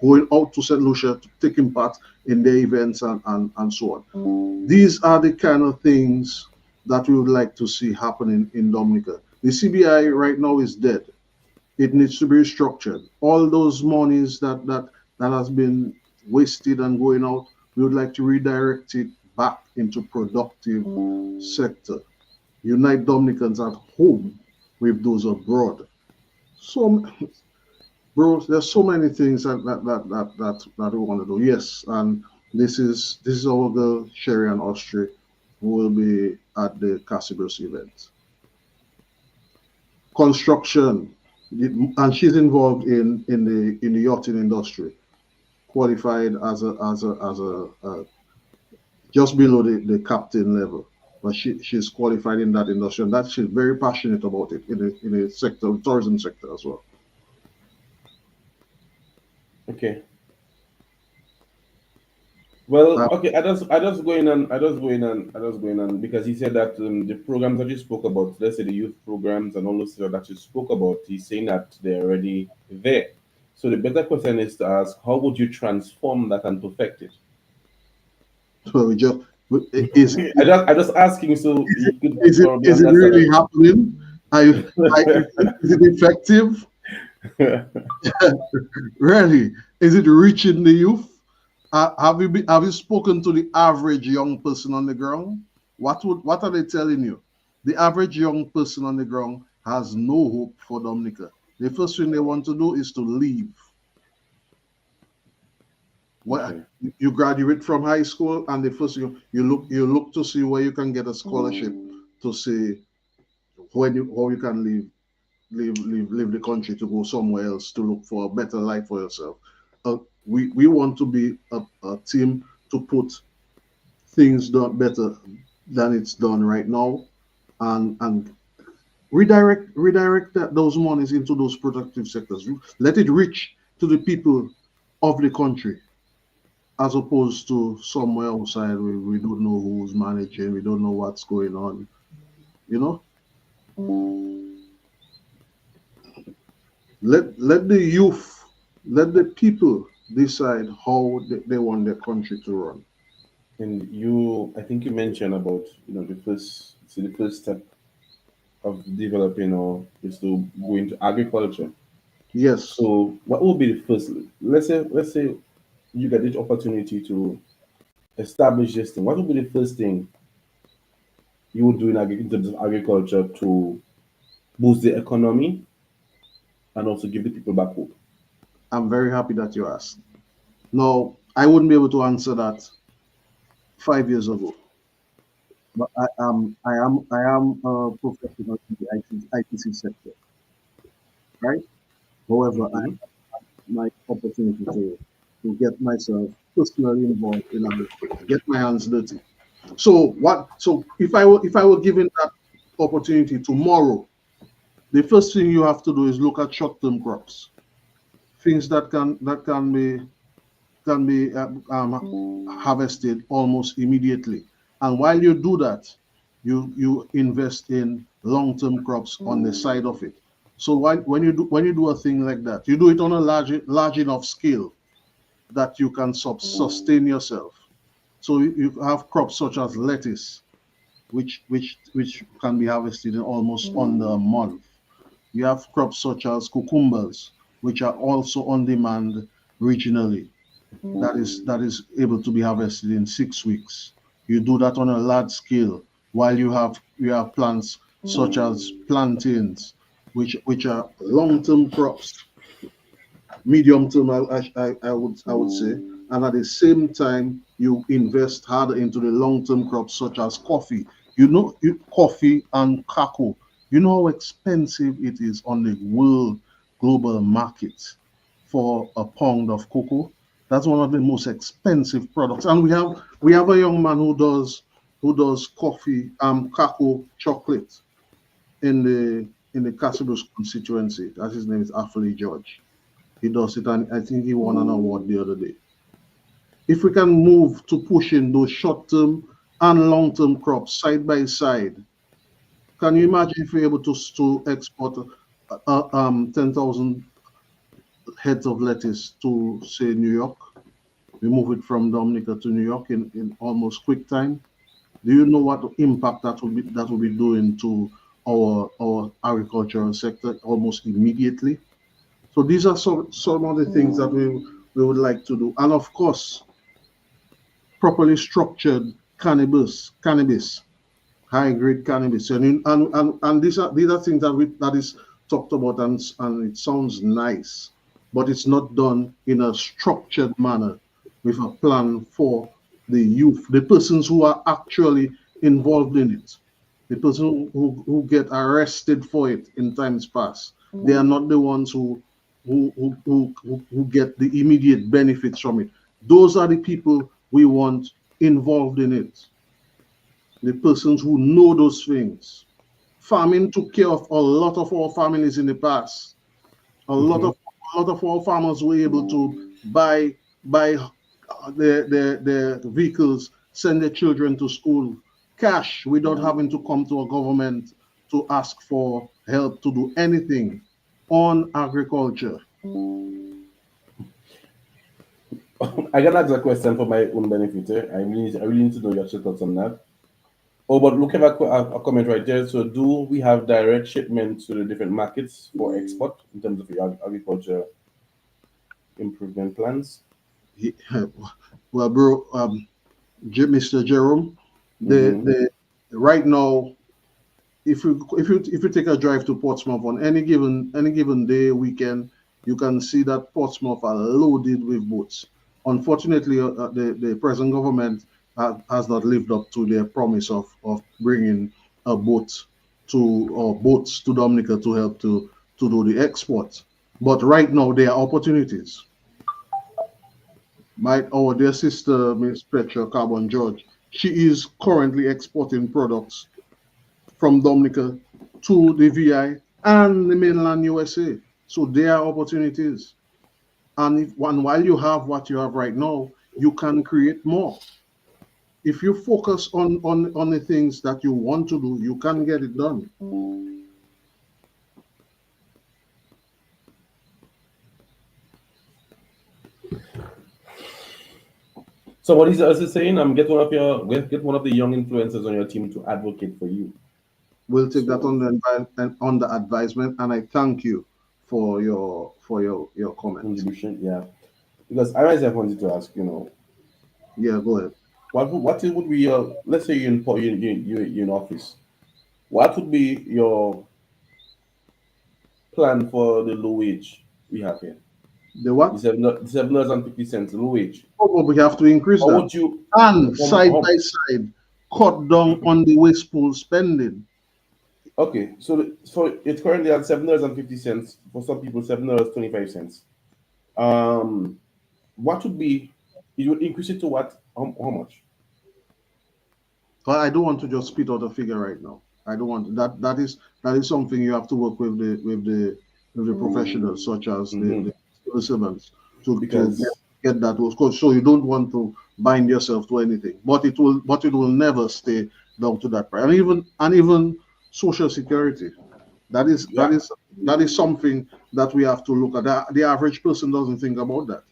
going out to St. Lucia, taking part in the events and so on. These are the kind of things that we would like to see happening in Dominica. The CBI right now is dead. It needs to be restructured. All those monies that has been wasted and going out, we would like to redirect it back into productive sector. Unite Dominicans at home with those abroad. So, bro, there's so many things that we want to do. Yes, and this is our girl Sherry and Austria, who will be at the Cassibus event. Construction, and she's involved in the yachting industry. Qualified as a just below the captain level, but she's qualified in that industry, and that she's very passionate about it in the sector, tourism sector as well. Okay. Well, okay. I just going on because he said that the programs that you spoke about, let's say the youth programs and all those stuff that you spoke about, he's saying that they're already there. So the better question is to ask, how would you transform that and perfect it? So we just I just asking so you could is it really happening? Is it effective? Really? Is it reaching the youth? Have you spoken to the average young person on the ground? What are they telling you? The average young person on the ground has no hope for Dominica. The first thing they want to do is to leave. Well, you graduate from high school, and the first you look to see where you can get a scholarship to see when you how you can leave the country to go somewhere else to look for a better life for yourself. We want to be a team to put things done better than it's done right now, and redirect those monies into those productive sectors. Let it reach to the people of the country, as opposed to somewhere outside. We don't know who's managing. We don't know what's going on. You know, let the youth, let the people decide how they want their country to run. And I think you mentioned about the first step of developing or is to go into agriculture. Yes, So, what would be the first? Let's say you get this opportunity to establish this thing. What would be the first thing you would do in terms of agriculture to boost the economy and also give the people back hope? I'm very happy that you asked. No, I wouldn't be able to answer that 5 years ago. But I am a professional in the ITC sector, right? However, I Mhm. my opportunity to get myself personally involved in agriculture, get my hands dirty. So what? So if I were given that opportunity tomorrow, the first thing you have to do is look at short-term crops, things that can be harvested almost immediately. And while you do that, you invest in long-term crops on the side of it. So when you do a thing like that, you do it on a large enough scale that you can sustain yourself. So you have crops such as lettuce, which can be harvested in almost under a month. You have crops such as cucumbers, which are also on demand regionally. That is able to be harvested in 6 weeks. You do that on a large scale, while you have plants such as plantains, which are long-term crops, medium term, I would say, and at the same time you invest harder into the long-term crops such as coffee. Coffee and cocoa. You know how expensive it is on the world global market for a pound of cocoa. That's one of the most expensive products, and we have a young man who does coffee, cocoa chocolate in the Castle constituency. That his name is Affley George. He does it, and I think he won an award the other day. If we can move to pushing those short-term and long-term crops side by side, can you imagine if we're able to export 10,000 heads of lettuce to, say, New York? We move it from Dominica to New York in almost quick time. Do you know what impact that will be doing to our agricultural sector almost immediately? So these are some of the things that we would like to do, and of course, properly structured cannabis, high grade cannabis, and these are things that is talked about, and it sounds nice, but it's not done in a structured manner with a plan for the youth, the persons who are actually involved in it, the person who get arrested for it in times past. They are not the ones who get the immediate benefits from it. Those are the people we want involved in it, the persons who know those things. Farming took care of a lot of our families in the past. A lot of our farmers were able to buy their vehicles, send their children to school, cash, without having to come to a government to ask for help to do anything on agriculture. I can ask a question for my own benefit. I really need to know your thoughts on that. Oh, but look at a comment right there. So, do we have direct shipments to the different markets for export in terms of your agriculture improvement plans? Well, bro, Mr. Jerome, Mm-hmm. the right now, if you take a drive to Portsmouth on any given day, weekend, you can see that Portsmouth are loaded with boats. Unfortunately, the present government has not lived up to their promise of bringing a boat to or boats to Dominica to help to do the export. But right now, there are opportunities. Our dear sister, Miss Petra Carbon George, she is currently exporting products from Dominica to the VI and the mainland USA. So there are opportunities. And while you have what you have right now, you can create more. If you focus on the things that you want to do, you can get it done. So what he's also saying, get one of the young influencers on your team to advocate for you. We'll take that So on the advisement, and I thank you for your comment. contribution, yeah. Because I myself wanted to ask, Yeah, go ahead. what would be your, let's say you're in office, what would be your plan for the low wage we have here? The what? The $7.50 low wage. Oh, but we have to increase How that. would you? And side How, by side, cut down on the wasteful spending. okay, so it's currently at $7.50 for some people, $7.25. Um, what would be? You would increase it to what? How much? But I don't want to just spit out a figure right now. I don't want that. That is something you have to work with the professionals, such as Hmm. the civil servants, to Because get that. Of course, so you don't want to bind yourself to anything, but it will never stay down to that price. And even social security. That is that yeah, is that is something that we have to look at. The average person doesn't think about that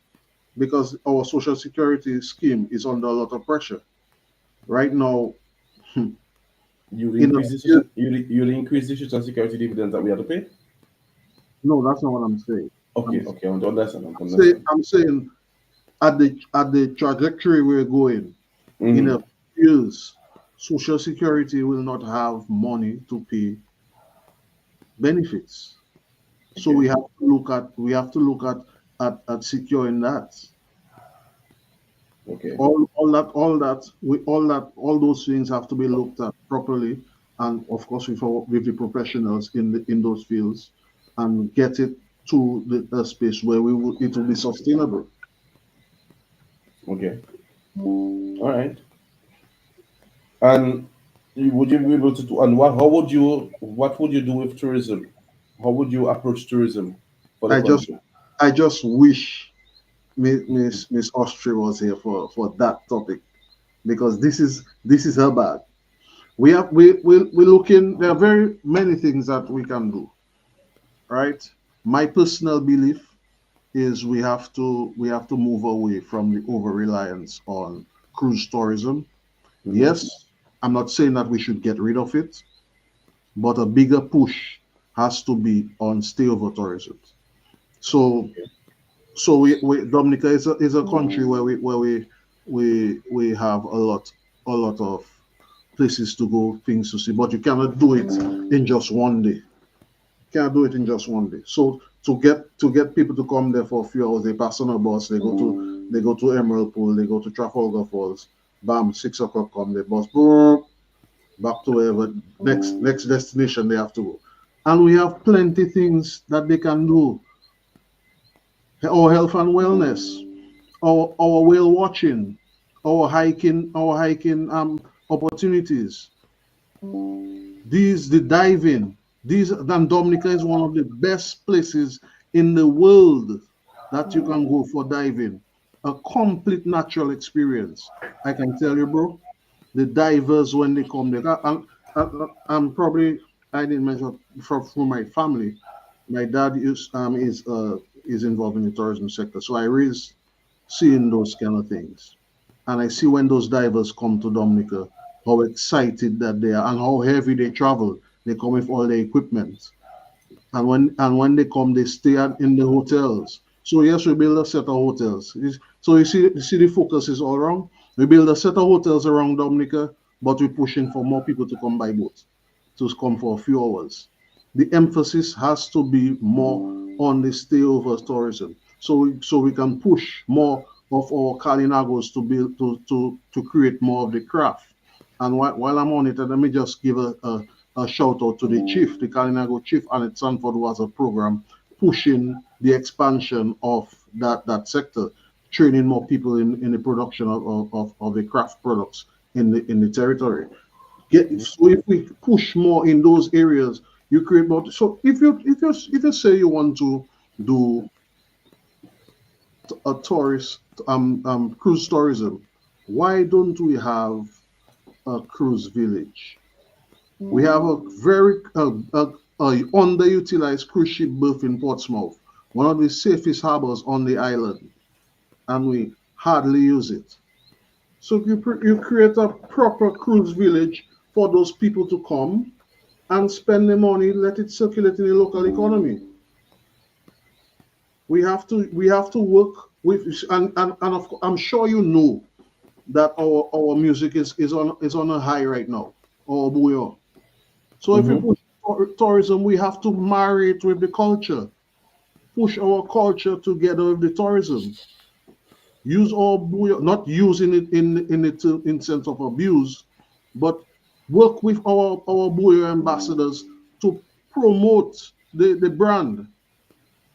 because our social security scheme is under a lot of pressure right now. you In a increase the few, you increase the social security dividends that we have to pay. no, that's not what I'm saying. I'm, Okay, I want to understand. I want to say, understand. I'm saying at the trajectory we're going in a Hmm. few years, Social Security will not have money to pay benefits. So Okay, we have to look at securing that. okay, All those things have to be looked at properly, and of course with the professionals in those fields, and get it to the space where it will be sustainable. okay. All right. And would you be able to do? And what would you do with tourism? How would you approach tourism for the I just country? I just wish Miss Austria was here for that topic, because this is her bag. We're looking. There are very many things that we can do, right? My personal belief is we have to move away from the over reliance on cruise tourism. Hmm. Yes, I'm not saying that we should get rid of it, but a bigger push has to be on stayover tourism. So Dominica is a country where we have a lot of places to go, things to see, but you cannot do it in just one day. Can't do it in just one day. So to get people to come there for a few hours, they pass on a bus, they go to Emerald Pool, they go to Trafalgar Falls, bam, 6 o'clock come, the bus, boom, back to wherever next destination they have to go. And we have plenty things that they can do. Our health and wellness, our whale watching, our hiking opportunities. The diving. Dan Dominica is one of the best places in the world that you can go for diving. A complete natural experience. I can tell you, bro. The divers when they come there, I'm probably I didn't mention from my family. My dad is involved in the tourism sector, so I raised seeing those kind of things. And I see when those divers come to Dominica, how excited that they are and how heavy they travel. They come with all their equipment. And when they come, they stay in the hotels. So yes, we build a set of hotels. So you see the focus is all wrong. We build a set of hotels around Dominica, but we're pushing for more people to come by boat, to come for a few hours. The emphasis has to be more on the stayover tourism. So we can push more of our Kalinagos to build to create more of the craft. And while I'm on it, let me just give a shout out to the chief, the Kalinago chief, Annette Sanford, who has a program pushing the expansion of that sector, training more people in the production of the craft products in the territory. So if we push more in those areas, you create more. So if you say you want to do a tourist cruise tourism, why don't we have a cruise village? We have a very underutilized cruise ship berth in Portsmouth, one of the safest harbors on the island, and we hardly use it. So you create a proper cruise village for those people to come and spend the money, let it circulate in the local economy. We have to work with, and of course, I'm sure you know that our music is on a high right now, or bouillon. So if we push tourism, we have to marry it with the culture, push our culture together with the tourism. Use our bouillon, not using it in sense of abuse, but work with our bouillon ambassadors to promote the brand,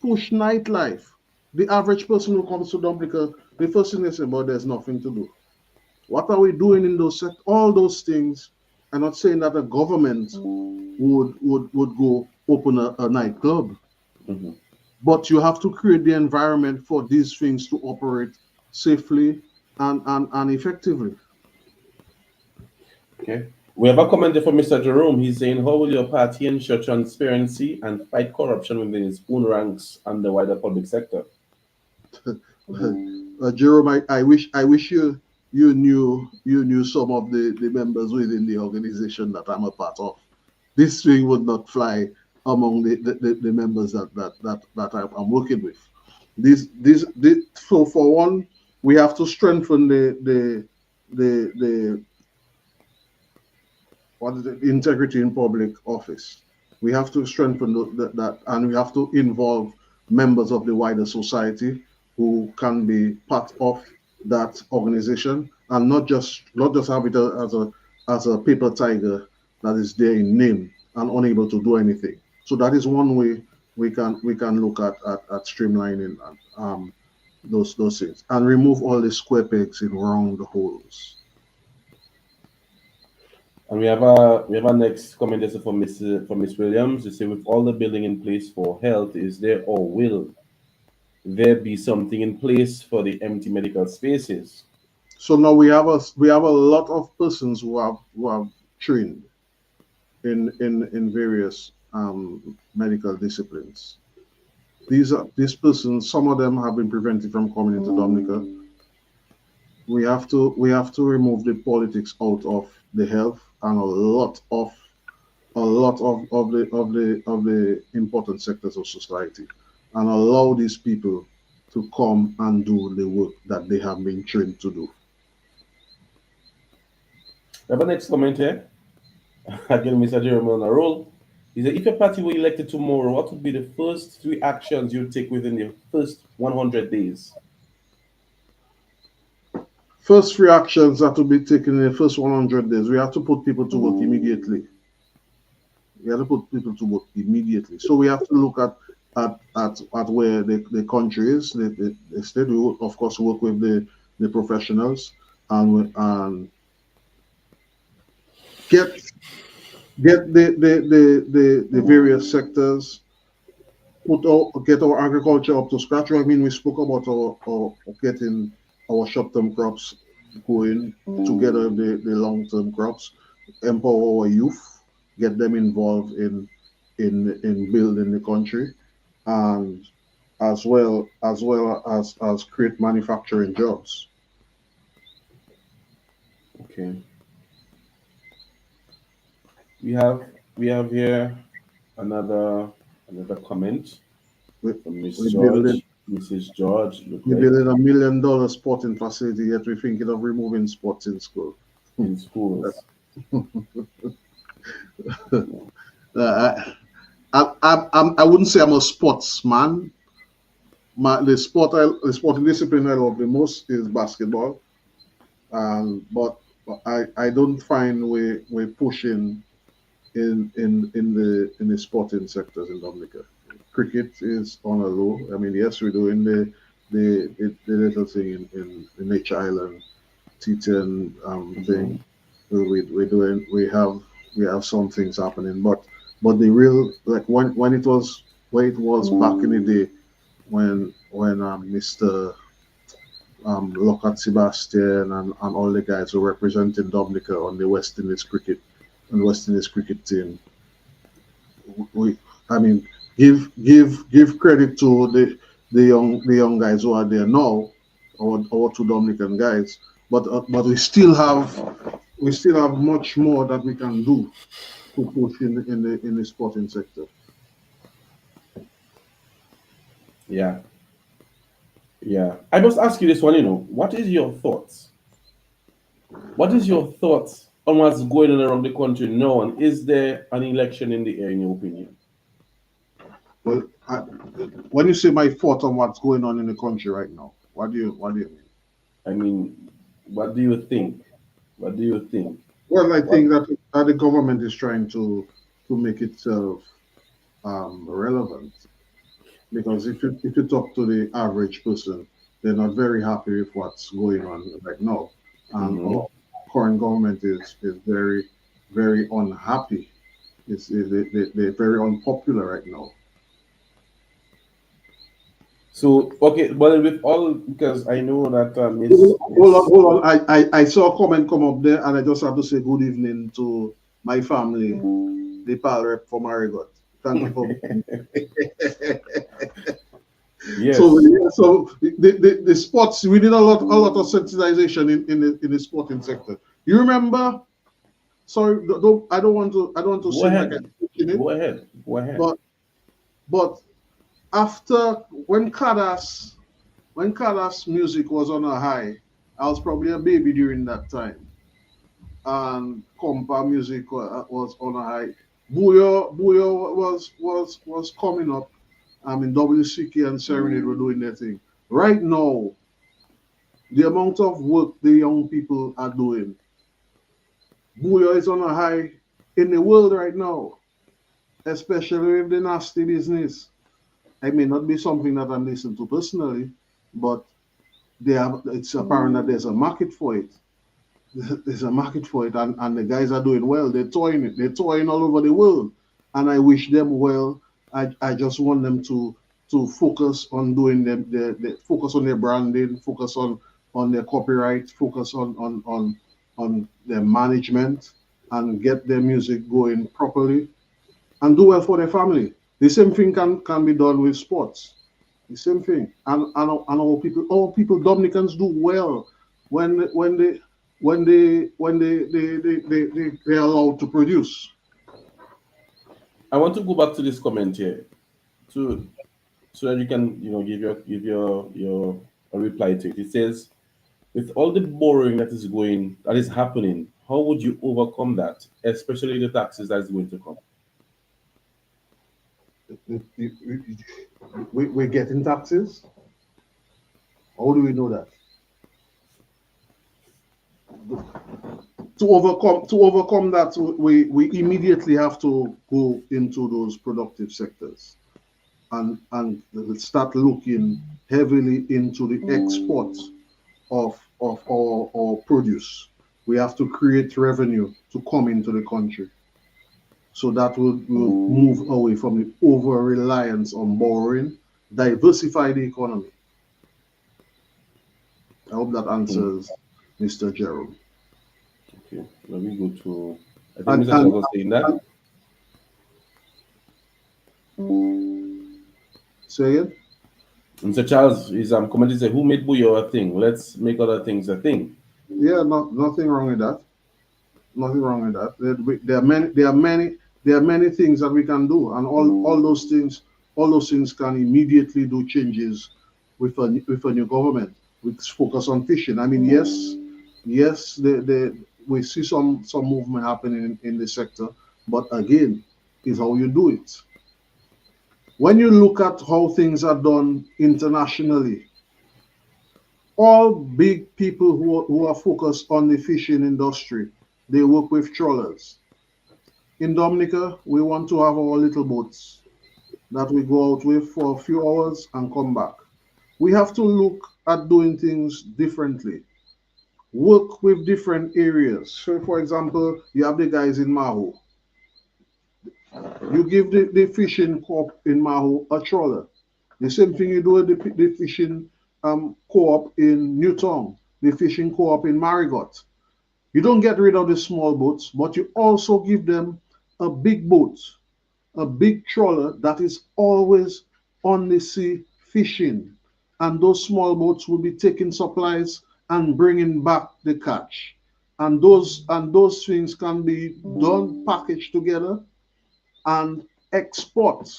push nightlife. The average person who comes to Dublin, the first thing they say, but there's nothing to do. What are we doing in those all those things? I'm not saying that the government would go open a nightclub, but you have to create the environment for these things to operate safely and effectively. Okay. We have a comment from Mr. Jerome. He's saying, how will your party ensure transparency and fight corruption within its own ranks and the wider public sector? Jerome, I wish you knew some of the members within the organization that I'm a part of. This thing would not fly among the members that I'm working with. So for one, we have to strengthen the what is it, integrity in public office. We have to strengthen that, and we have to involve members of the wider society who can be part of that organization, and not just have it as a paper tiger that is there in name and unable to do anything. So that is one way we can look at streamlining those things and remove all the square pegs in round holes. And we have a next comment from Miss Williams. They say, with all the building in place for health, is there or will there be something in place for the empty medical spaces? So now we have a lot of persons who have trained in various medical disciplines. These persons, some of them have been prevented from coming into Dominica. We have to remove the politics out of the health and a lot of the important sectors of society, and allow these people to come and do the work that they have been trained to do. We have a next comment here. Again, Mr. Jeremy on a roll. He said, if your party were elected tomorrow, what would be the first three actions you'd take within the first 100 days? First three actions that will be taken in the first 100 days. We have to put people to work immediately. So we have to look at where the country is. The state will, of course, work with the professionals and get the various sectors, get our agriculture up to scratch. I mean, we spoke about our getting our short-term crops going together, the long-term crops, empower our youth, get them involved in building the country, and as create manufacturing jobs. Okay. We have here another comment from Miss George. Mrs. George, look We like building $1 million sporting facility, yet we're thinking of removing sports in school. in schools. I wouldn't say I'm a sportsman. The sporting discipline I love the most is basketball. But I don't find we're pushing in the sporting sectors in Dominica. Cricket is on a low. I mean, yes, we're doing the little thing in Nature Island, T10 thing. We have some things happening, but the real, like when it was back in the day when Mr. Lockhart Sebastian and all the guys who representing Dominica on the West Indies cricket team. I mean, give credit to the young guys who are there now, our two Dominican guys, but we still have much more that we can do to push in the sporting sector. Yeah. Yeah. I must ask you this one, what is your thoughts? What is your thoughts on what's going on around the country now? And is there an election in the air, in your opinion? Well, when you say my thought on what's going on in the country right now, what do you mean? I mean, what do you think? What do you think? Well, I think that the government is trying to make itself relevant, because if you talk to the average person, they're not very happy with what's going on right now, and our current government is very, very unhappy. They're very unpopular right now. So, okay, well, with all, because I know that hold on. I saw a comment come up there, and I just have to say good evening to my family, the pal rep for Marigot. Thank you for. Yes. So the sports, we did a lot of sensitization in the sporting sector. You remember? Sorry, I don't want to Go ahead. Go ahead. But after when Cardo's music was on a high, I was probably a baby during that time, and compa music was on a high. Buyo was coming up. I mean, WCK and Serenade were doing their thing. Right now, the amount of work the young people are doing, Buyo is on a high in the world right now, especially with the nasty business. I may not be something that I'm listening to personally, but it's apparent that there's a market for it. There's a market for it, and the guys are doing well. They're touring it. They're touring all over the world, and I wish them well. I just want them to focus on doing focus on their branding, focus on their copyright, focus on their management, and get their music going properly, and do well for their family. The same thing can be done with sports. The same thing, and our people Dominicans do well when they're allowed to produce. I want to go back to this comment here, so that you can give your a reply to it. It says, with all the borrowing that is happening, how would you overcome that, especially the taxes that is going to come? We're getting taxes. How do we know that? To overcome that, we immediately have to go into those productive sectors and start looking heavily into the export of our produce. We have to create revenue to come into the country. So that will move away from the over reliance on borrowing, diversify the economy. I hope that answers Mr. Jerome. Okay, let me go to. I think Mr. Charles was saying that. Say again? Mr. Charles is commenting, say, who made Buyo a thing? Let's make other things a thing. Yeah, nothing wrong with that. Nothing wrong with that. There are many things that we can do, and all those things can immediately do changes with a new government with focus on fishing. I mean, yes, we see some movement happening in the sector, but again, is how you do it. When you look at how things are done internationally, all big people who are focused on the fishing industry, they work with trawlers. In Dominica, we want to have our little boats that we go out with for a few hours and come back. We have to look at doing things differently. Work with different areas. So, for example, you have the guys in Maho. You give the fishing co-op in Maho a trawler. The same thing you do with the fishing co-op in Newtown, the fishing co-op in Marigot. You don't get rid of the small boats, but you also give them a big boat, a big trawler that is always on the sea fishing. And those small boats will be taking supplies and bringing back the catch. And those things can be done, packaged together, and export,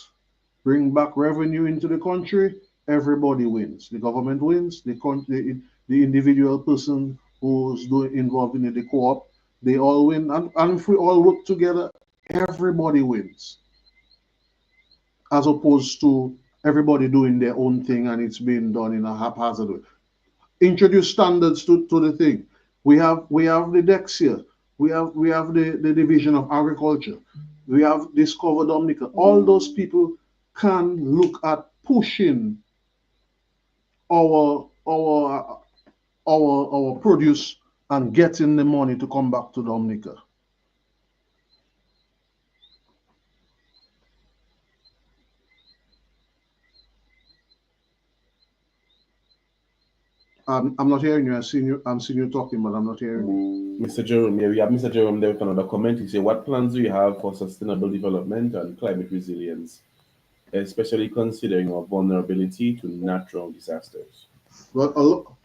bring back revenue into the country. Everybody wins. The government wins. The individual person who's involved in the co-op, they all win. And if we all work together, everybody wins. As opposed to everybody doing their own thing and it's being done in a haphazard way. Introduce standards to the thing. We have the decks here. We have the Division of Agriculture. We have Discover Dominica. All those people can look at pushing our produce and getting the money to come back to Dominica. I'm not hearing you. I'm seeing you talking, but I'm not hearing you. Mr. Jerome, yeah, we have Mr. Jerome there with another comment. He said, what plans do you have for sustainable development and climate resilience, especially considering our vulnerability to natural disasters? Well,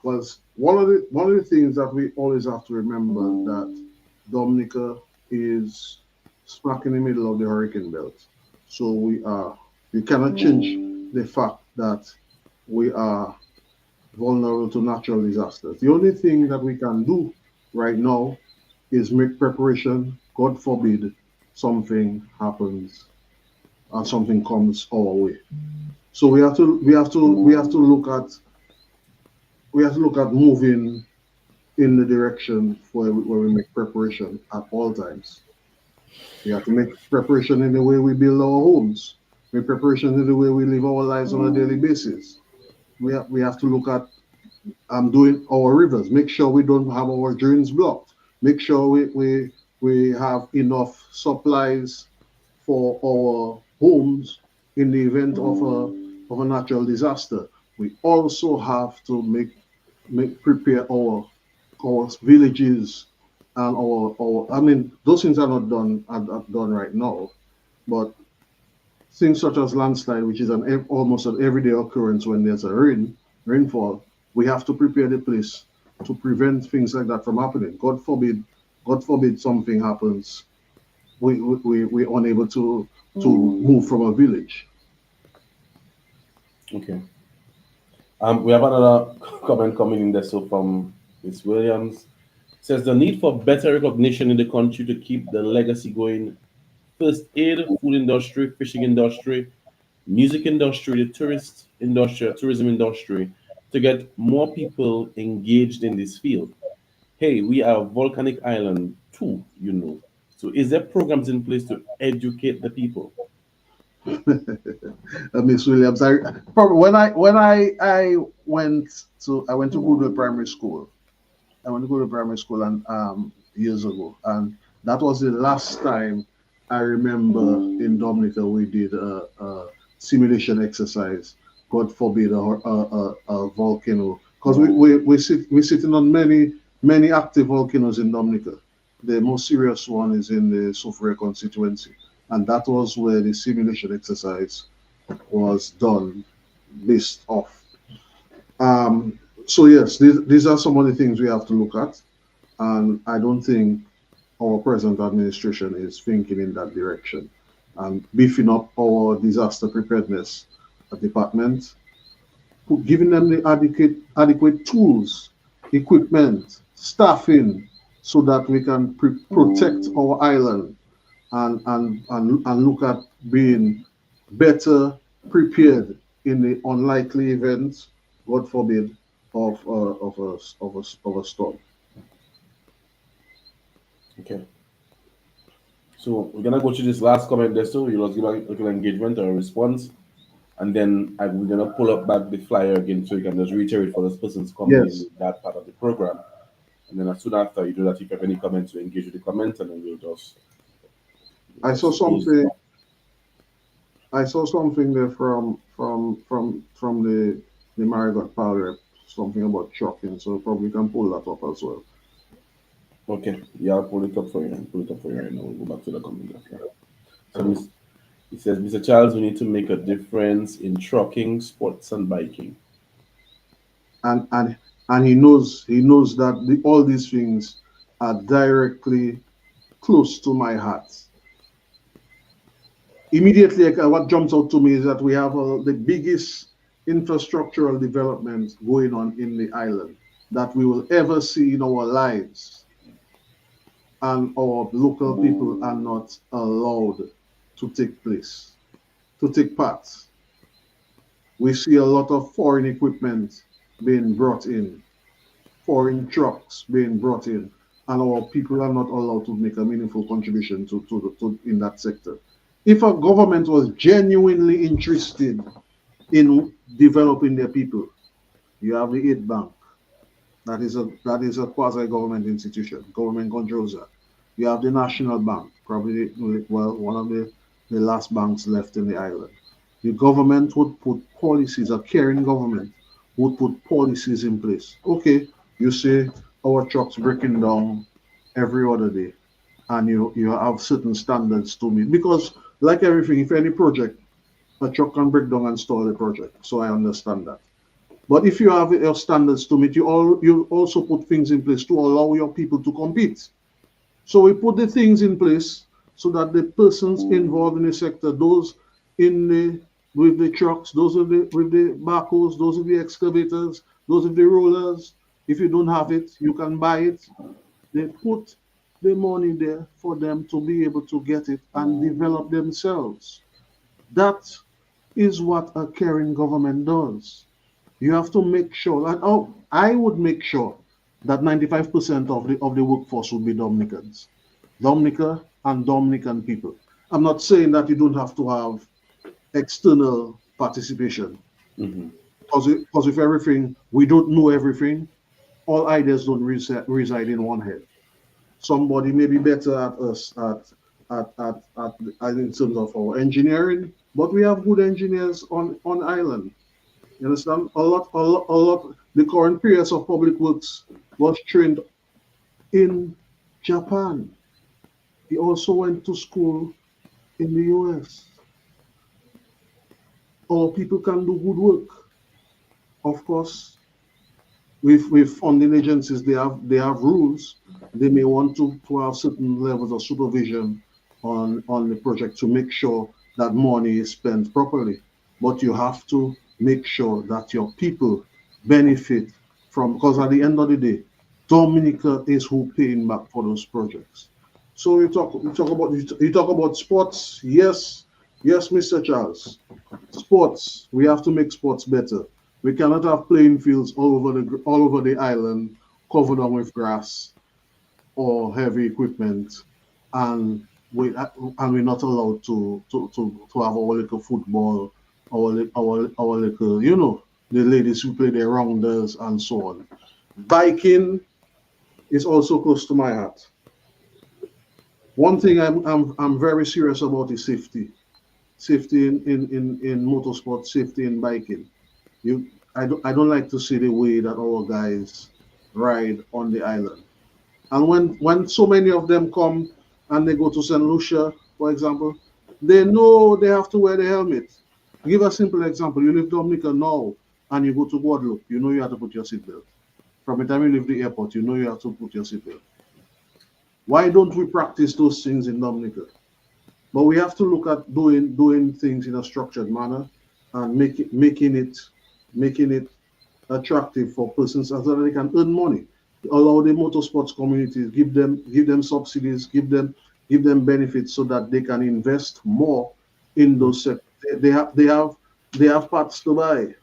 one of the things that we always have to remember that Dominica is smack in the middle of the hurricane belt. So we cannot change the fact that we are vulnerable to natural disasters. The only thing that we can do right now is make preparation. God forbid something happens or something comes our way. So we have to look at moving in the direction where we make preparation at all times. We have to make preparation in the way we build our homes, make preparation in the way we live our lives on a daily basis. We have to look at doing our rivers, make sure we don't have our drains blocked, make sure we have enough supplies for our homes in the event of a natural disaster. We also have to prepare our villages and our I mean, those things are not done right now, but things such as landslide, which is almost an everyday occurrence when there's a rainfall, we have to prepare the place to prevent things like that from happening. God forbid something happens. We're unable to move from a village. Okay. We have another comment coming in there. So from Ms. Williams, says the need for better recognition in the country to keep the legacy going. First aid, food industry, fishing industry, music industry, the tourism industry, to get more people engaged in this field. Hey, we are a volcanic island too, you know. So is there programs in place to educate the people? Miss Williams, when I went to Google Primary School. I went to go to primary school and years ago, and that was the last time I remember in Dominica we did a simulation exercise. God forbid a volcano, because we're sitting on many active volcanoes in Dominica. The most serious one is in the Soufriere constituency, and that was where the simulation exercise was done based off. So yes, these are some of the things we have to look at, and I don't think our present administration is thinking in that direction. And beefing up our disaster preparedness department, giving them the adequate tools, equipment, staffing, so that we can protect our island and look at being better prepared in the unlikely event, God forbid, of a storm. Okay. So we're gonna go to this last comment there, so you'll give a little engagement or a response, and then we're gonna pull up back the flyer again, so you can just reiterate for this person's comment Yes. in that part of the program. And then as soon after you do that, if you have any comments, you engage with the comments, and then we'll just. I saw close something. that. I saw something there from the Marigot Power, something about trucking. So probably can pull that up as well. Okay, yeah, I'll pull it up for you. Pull it up for you right now. We'll go back to the comment after. So it says, Mr. Charles, we need to make a difference in trucking, sports, and biking. And he knows that all these things are directly close to my heart. Immediately, what jumps out to me is that we have the biggest infrastructural development going on in the island that we will ever see in our lives, and our local people are not allowed to take part. We see a lot of foreign equipment being brought in, foreign trucks being brought in, and our people are not allowed to make a meaningful contribution to in that sector. If a government was genuinely interested in developing their people, you have the aid bank. That is a quasi-government institution. Government controls that. You have the National Bank, probably one of the last banks left in the island. The government would put policies, a caring government would put policies in place. Okay, you say our trucks breaking down every other day, and you have certain standards to meet. Because like everything, if any project, a truck can break down and stall the project. So I understand that. But if you have your standards to meet, you also put things in place to allow your people to compete. So we put the things in place so that the persons involved in the sector, those with the trucks, those with the backhoes, those with the excavators, those with the rollers, if you don't have it, you can buy it. They put the money there for them to be able to get it and develop themselves. That is what a caring government does. You have to make sure that I would make sure that 95% of the workforce would be Dominicans, Dominica and Dominican people. I'm not saying that you don't have to have external participation, because if everything, we don't know everything, all ideas don't reside in one head. Somebody may be better at us in terms of our engineering, but we have good engineers on island. You understand? A lot. The current PS of Public Works was trained in Japan. He also went to school in the US. Our people can do good work. Of course, with funding agencies, they have rules. They may want to have certain levels of supervision on the project to make sure that money is spent properly. But you have to make sure that your people benefit from, because at the end of the day, Dominica is who paying back for those projects. So you talk about sports. Yes, Mr. Charles. Sports. We have to make sports better. We cannot have playing fields all over the island covered on with grass or heavy equipment, and we're not allowed to have our little football, our little, the ladies who play their rounders and so on. Biking is also close to my heart. One thing I'm very serious about is safety. Safety in motorsport, safety in biking. I don't like to see the way that our guys ride on the island. And when so many of them come and they go to St. Lucia, for example, they know they have to wear the helmet. Give a simple example. You leave Dominica now and you go to Guadeloupe, you know you have to put your seatbelt. From the time you leave the airport, you know you have to put your seatbelt. Why don't we practice those things in Dominica? But we have to look at doing things in a structured manner and making it making it attractive for persons so that they can earn money. Allow the motorsports communities, give them subsidies, give them benefits so that they can invest more in those sectors. They have parts to buy,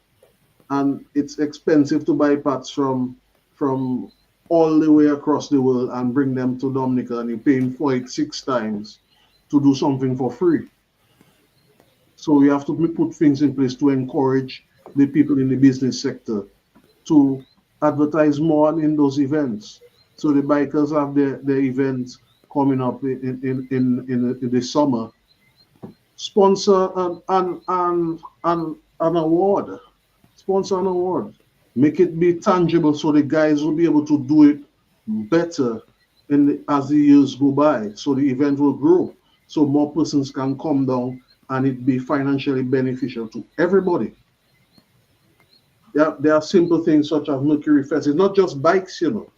and it's expensive to buy parts from all the way across the world and bring them to Dominica, and you're paying for it 6 times to do something for free. So we have to put things in place to encourage the people in the business sector to advertise more in those events. So the bikers have their events coming up in the summer. Sponsor an award. Sponsor an award. Make it be tangible so the guys will be able to do it better as the years go by. So the event will grow. So more persons can come down and it be financially beneficial to everybody. There are simple things such as Mercury Fest. It's not just bikes, you know.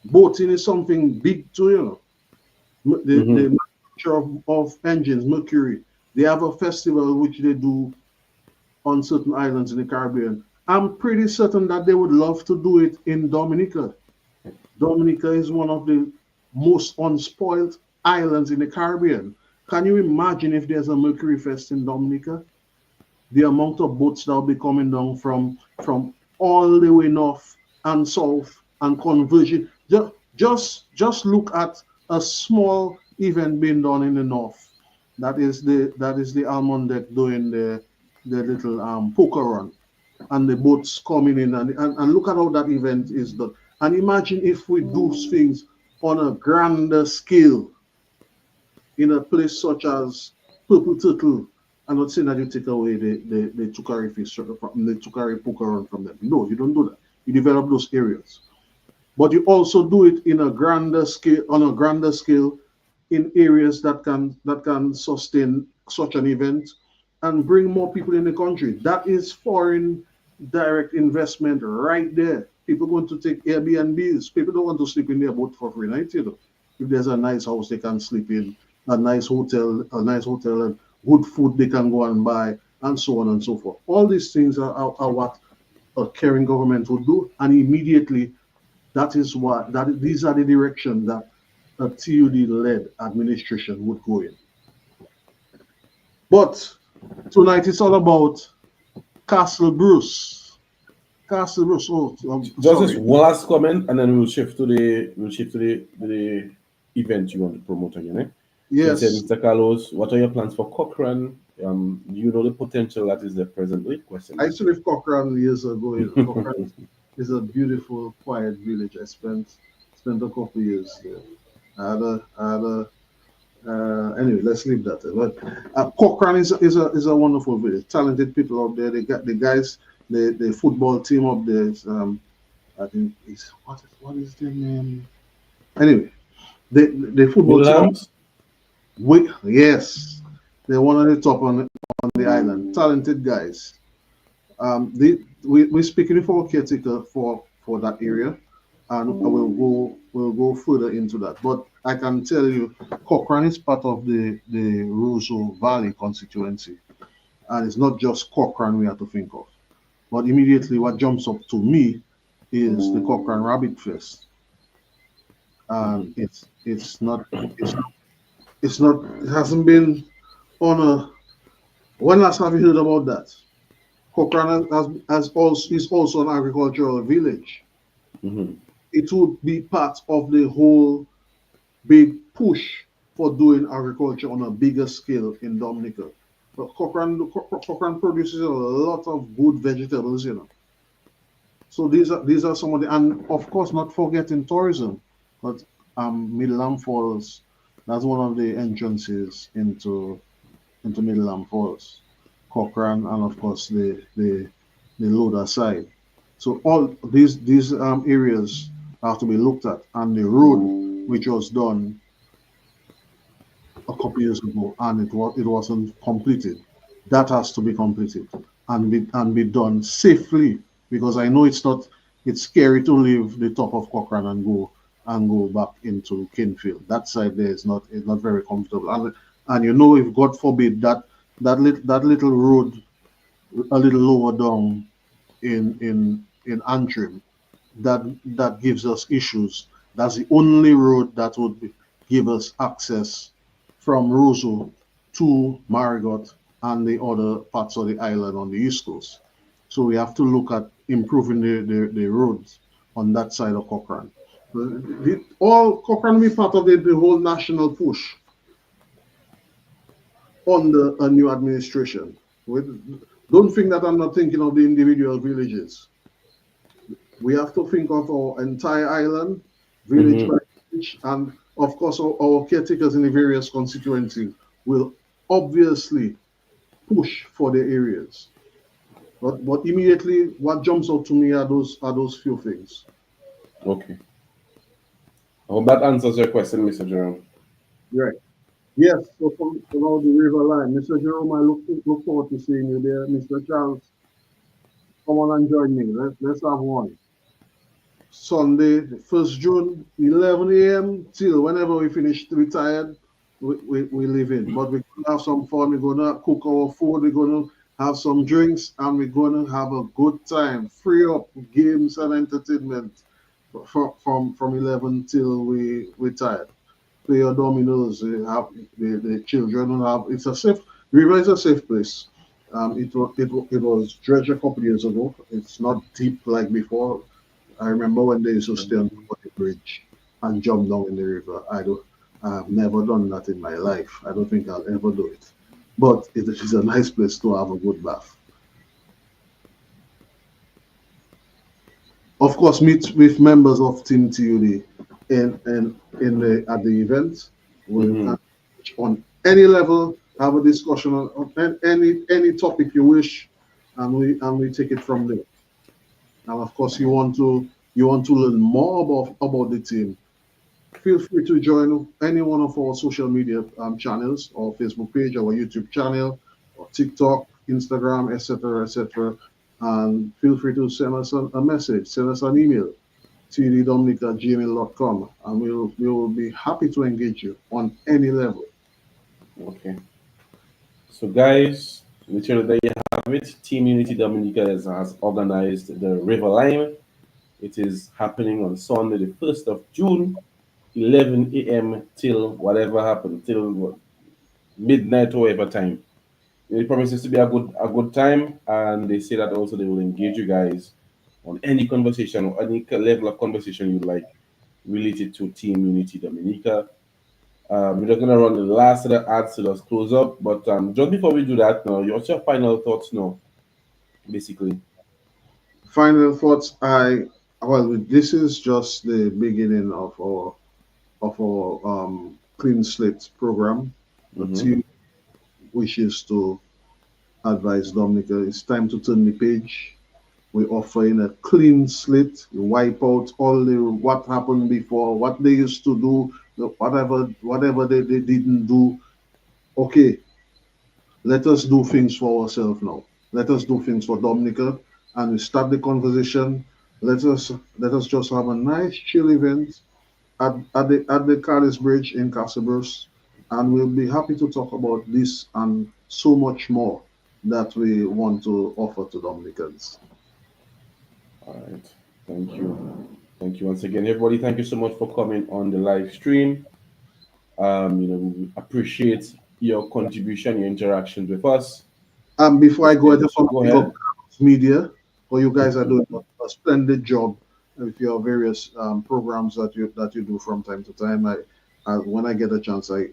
Boating is something big too, you know. The manufacture of engines, Mercury, they have a festival which they do on certain islands in the Caribbean. I'm pretty certain that they would love to do it in Dominica. Dominica is one of the most unspoiled islands in the Caribbean. Can you imagine if there's a Mercury Fest in Dominica? The amount of boats that will be coming down from all the way north and south and converging. Just look at a small event being done in the north. That is the Almond Deck doing the little poker run, and the boats coming in and look at how that event is done. And imagine if we do things on a grander scale in a place such as Purple Turtle. I'm not saying that you take away the Tukari fish from the Tukari poker run from them. No, you don't do that. You develop those areas. But you also do it in a grander scale, in areas that can sustain such an event and bring more people in the country. That is foreign direct investment right there. People going to take Airbnbs. People don't want to sleep in their boat for free night, you know. If there's a nice house they can sleep in, a nice hotel, and good food they can go and buy, and so on and so forth. All these things are what a caring government would do, and immediately these are the direction that a TUD-led administration would go in. But tonight it's all about Castle Bruce. Castle Bruce. Just one last comment, and then we'll shift to the event you want to promote again. Eh? Yes. Mr. Carlos, what are your plans for Cochrane? Do you know the potential that is there presently? Question. I used to live Cochrane years ago. Cochrane is a beautiful, quiet village. I spent a couple of years there. Anyway, let's leave that. But Cochrane is a wonderful village. Talented people out there. They got the guys, the football team up there. I think what is their name? Anyway, the football team. Yes, they're one of the top on the island. Talented guys. We're speaking for caretaker for that area, and we'll go further into that. But I can tell you, Cochrane is part of the Roseau Valley constituency, and it's not just Cochrane we have to think of. But immediately, what jumps up to me is the Cochrane Rabbit Fest, and it hasn't been on a. When last have you heard about that? Cochrane is also an agricultural village. Mm-hmm. It would be part of the whole big push for doing agriculture on a bigger scale in Dominica. But Cochrane produces a lot of good vegetables, you know. So these are some of the, and of course not forgetting tourism, but Middle Falls, that's one of the entrances into Middle Falls. Cochrane, and of course the Loda side. So all these areas have to be looked at, and the road which was done a couple years ago and it wasn't completed, that has to be completed and be done safely, because I know it's scary to leave the top of Cochrane and go back into Kinfield. That side there is not very comfortable, and you know, if God forbid that little road a little lower down in Antrim that gives us issues. That's the only road that would give us access from Roseau to Marigot and the other parts of the island on the east coast. So we have to look at improving the roads on that side of Cochrane. All Cochrane will be part of the whole national push under a new administration. Don't think that I'm not thinking of the individual villages. We have to think of our entire island, village by village, and of course our caretakers in the various constituencies will obviously push for the areas. But immediately what jumps out to me are those few things. Okay. I hope that answers your question, Mr. Jerome. Right. Yes, so from about the river line. Mr. Jerome, I look forward to seeing you there. Mr. Charles, come on and join me. Let's have one. Sunday, the 1st June, 11 a.m. till whenever we finish retired, we live in. But we're going to have some fun. We're going to cook our food. We're going to have some drinks, and we're going to have a good time. Free up games and entertainment from 11 till we retire. Play your dominoes. Have the children will have. It's a safe. River is a safe place. It was dredged a couple years ago. It's not deep like before. I remember when they used to stay on the bridge and jump down in the river. I've never done that in my life. I don't think I'll ever do it. But it is a nice place to have a good bath. Of course, meet with members of Team TUD at the event. On any level, have a discussion on any topic you wish, and we take it from there. And of course, you want to learn more about the team. Feel free to join any one of our social media channels, or Facebook page, our YouTube channel, or TikTok, Instagram, etc., etc. And feel free to send us a message, send us an email, tddominic@gmail.com, and we will be happy to engage you on any level. Okay. So, guys, literally there you have it. Team Unity Dominica has organized the River Lime. It is happening on Sunday, the 1st of June, 11 a.m. till whatever happens, till midnight or whatever time. It promises to be a good time, and they say that also they will engage you guys on any conversation or any level of conversation you like related to Team Unity Dominica. We're just gonna run the last of the ads to just close up, but just before we do that, now, what's your final thoughts now? Basically, Final thoughts. This is just the beginning of our clean slate program. The team wishes to advise Dominica it's time to turn the page. We're offering a clean slate. We wipe out all the what happened before, what they used to do, whatever they didn't do. Okay, let us do things for ourselves now. Let us do things for Dominica, and we start the conversation. Let us just have a nice chill event at the Cardi's Bridge in Castlebrus, and we'll be happy to talk about this and so much more that we want to offer to Dominicans. all right. Thank you. Thank you once again, everybody. Thank you so much for coming on the live stream. We appreciate your contribution, your interactions with us. Before I go, I just want Go to pick ahead. up media. Well, you guys are doing a splendid job with your various programs that you do from time to time. When I get a chance, I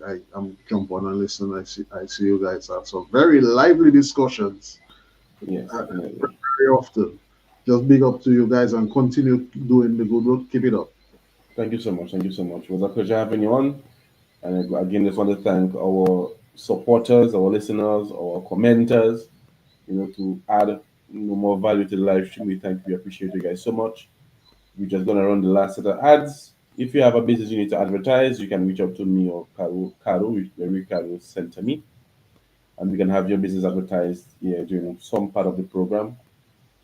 jump on and listen. I see you guys have some very lively discussions. Yes, Very often. Just big up to you guys and continue doing the good work. Keep it up. Thank you so much. Thank you so much. It was a pleasure having you on. And again, just want to thank our supporters, our listeners, our commenters, to add more value to the live stream. We appreciate you guys so much. We're just gonna run the last set of ads. If you have a business you need to advertise, you can reach out to me or Cardo, which Cardo sent to me, and we can have your business advertised here during some part of the program.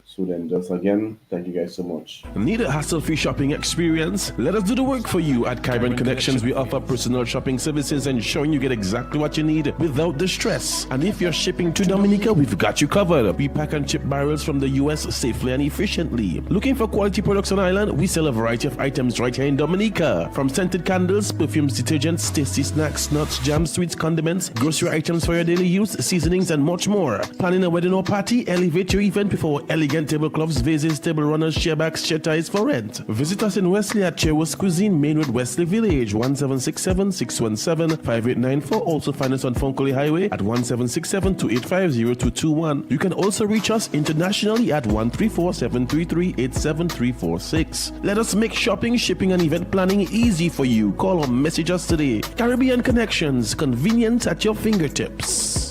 So then, just again, thank you guys so much. Need a hassle-free shopping experience? Let us do the work for you. At Cardo Connections, we offer personal shopping services, ensuring you get exactly what you need without the stress. And if you're shipping to Dominica, we've got you covered. We pack and ship barrels from the US safely and efficiently. Looking for quality products on island? We sell a variety of items right here in Dominica. From scented candles, perfumes, detergents, tasty snacks, nuts, jams, sweets, condiments, grocery items for your daily use, seasonings, and much more. Planning a wedding or party? Elevate your event before elegant tablecloths, vases, table runners, chair backs, chair ties for rent. Visit us in Wesley at Chairworks Cuisine, Main Road, Wesley Village, 1767-617-5894. Also find us on Fonkoli Highway at 1767-285-0221. You can also reach us internationally at 134-733-87346. Let us make shopping, shipping, and event planning easy for you. Call or message us today. Caribbean Connections, convenience at your fingertips.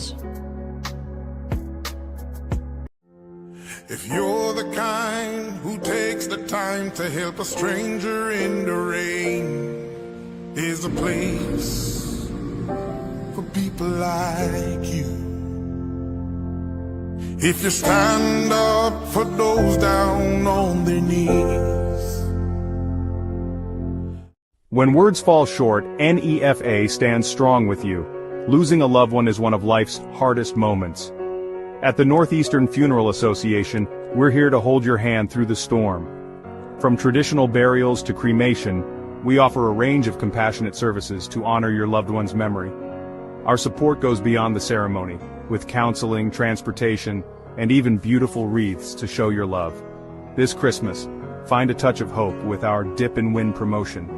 If you're the kind who takes the time to help a stranger in the rain, there's a place for people like you. If you stand up for those down on their knees. When words fall short, NEFA stands strong with you. Losing a loved one is one of life's hardest moments. At the Northeastern Funeral Association, we're here to hold your hand through the storm. From traditional burials to cremation, we offer a range of compassionate services to honor your loved one's memory. Our support goes beyond the ceremony, with counseling, transportation, and even beautiful wreaths to show your love. This Christmas, find a touch of hope with our Dip and Win promotion.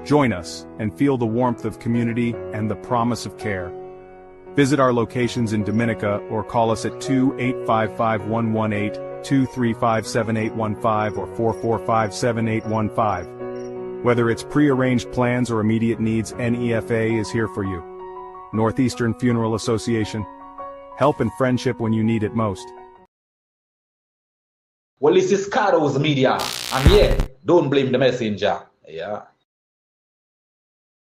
Join us and feel the warmth of community and the promise of care. Visit our locations in Dominica or call us at 2-855-118-235-7815 or 445-7815. Whether it's pre-arranged plans or immediate needs, NEFA is here for you. Northeastern Funeral Association. Help and friendship when you need it most. Well, this is Cardo's media, and yeah, don't blame the messenger. Yeah.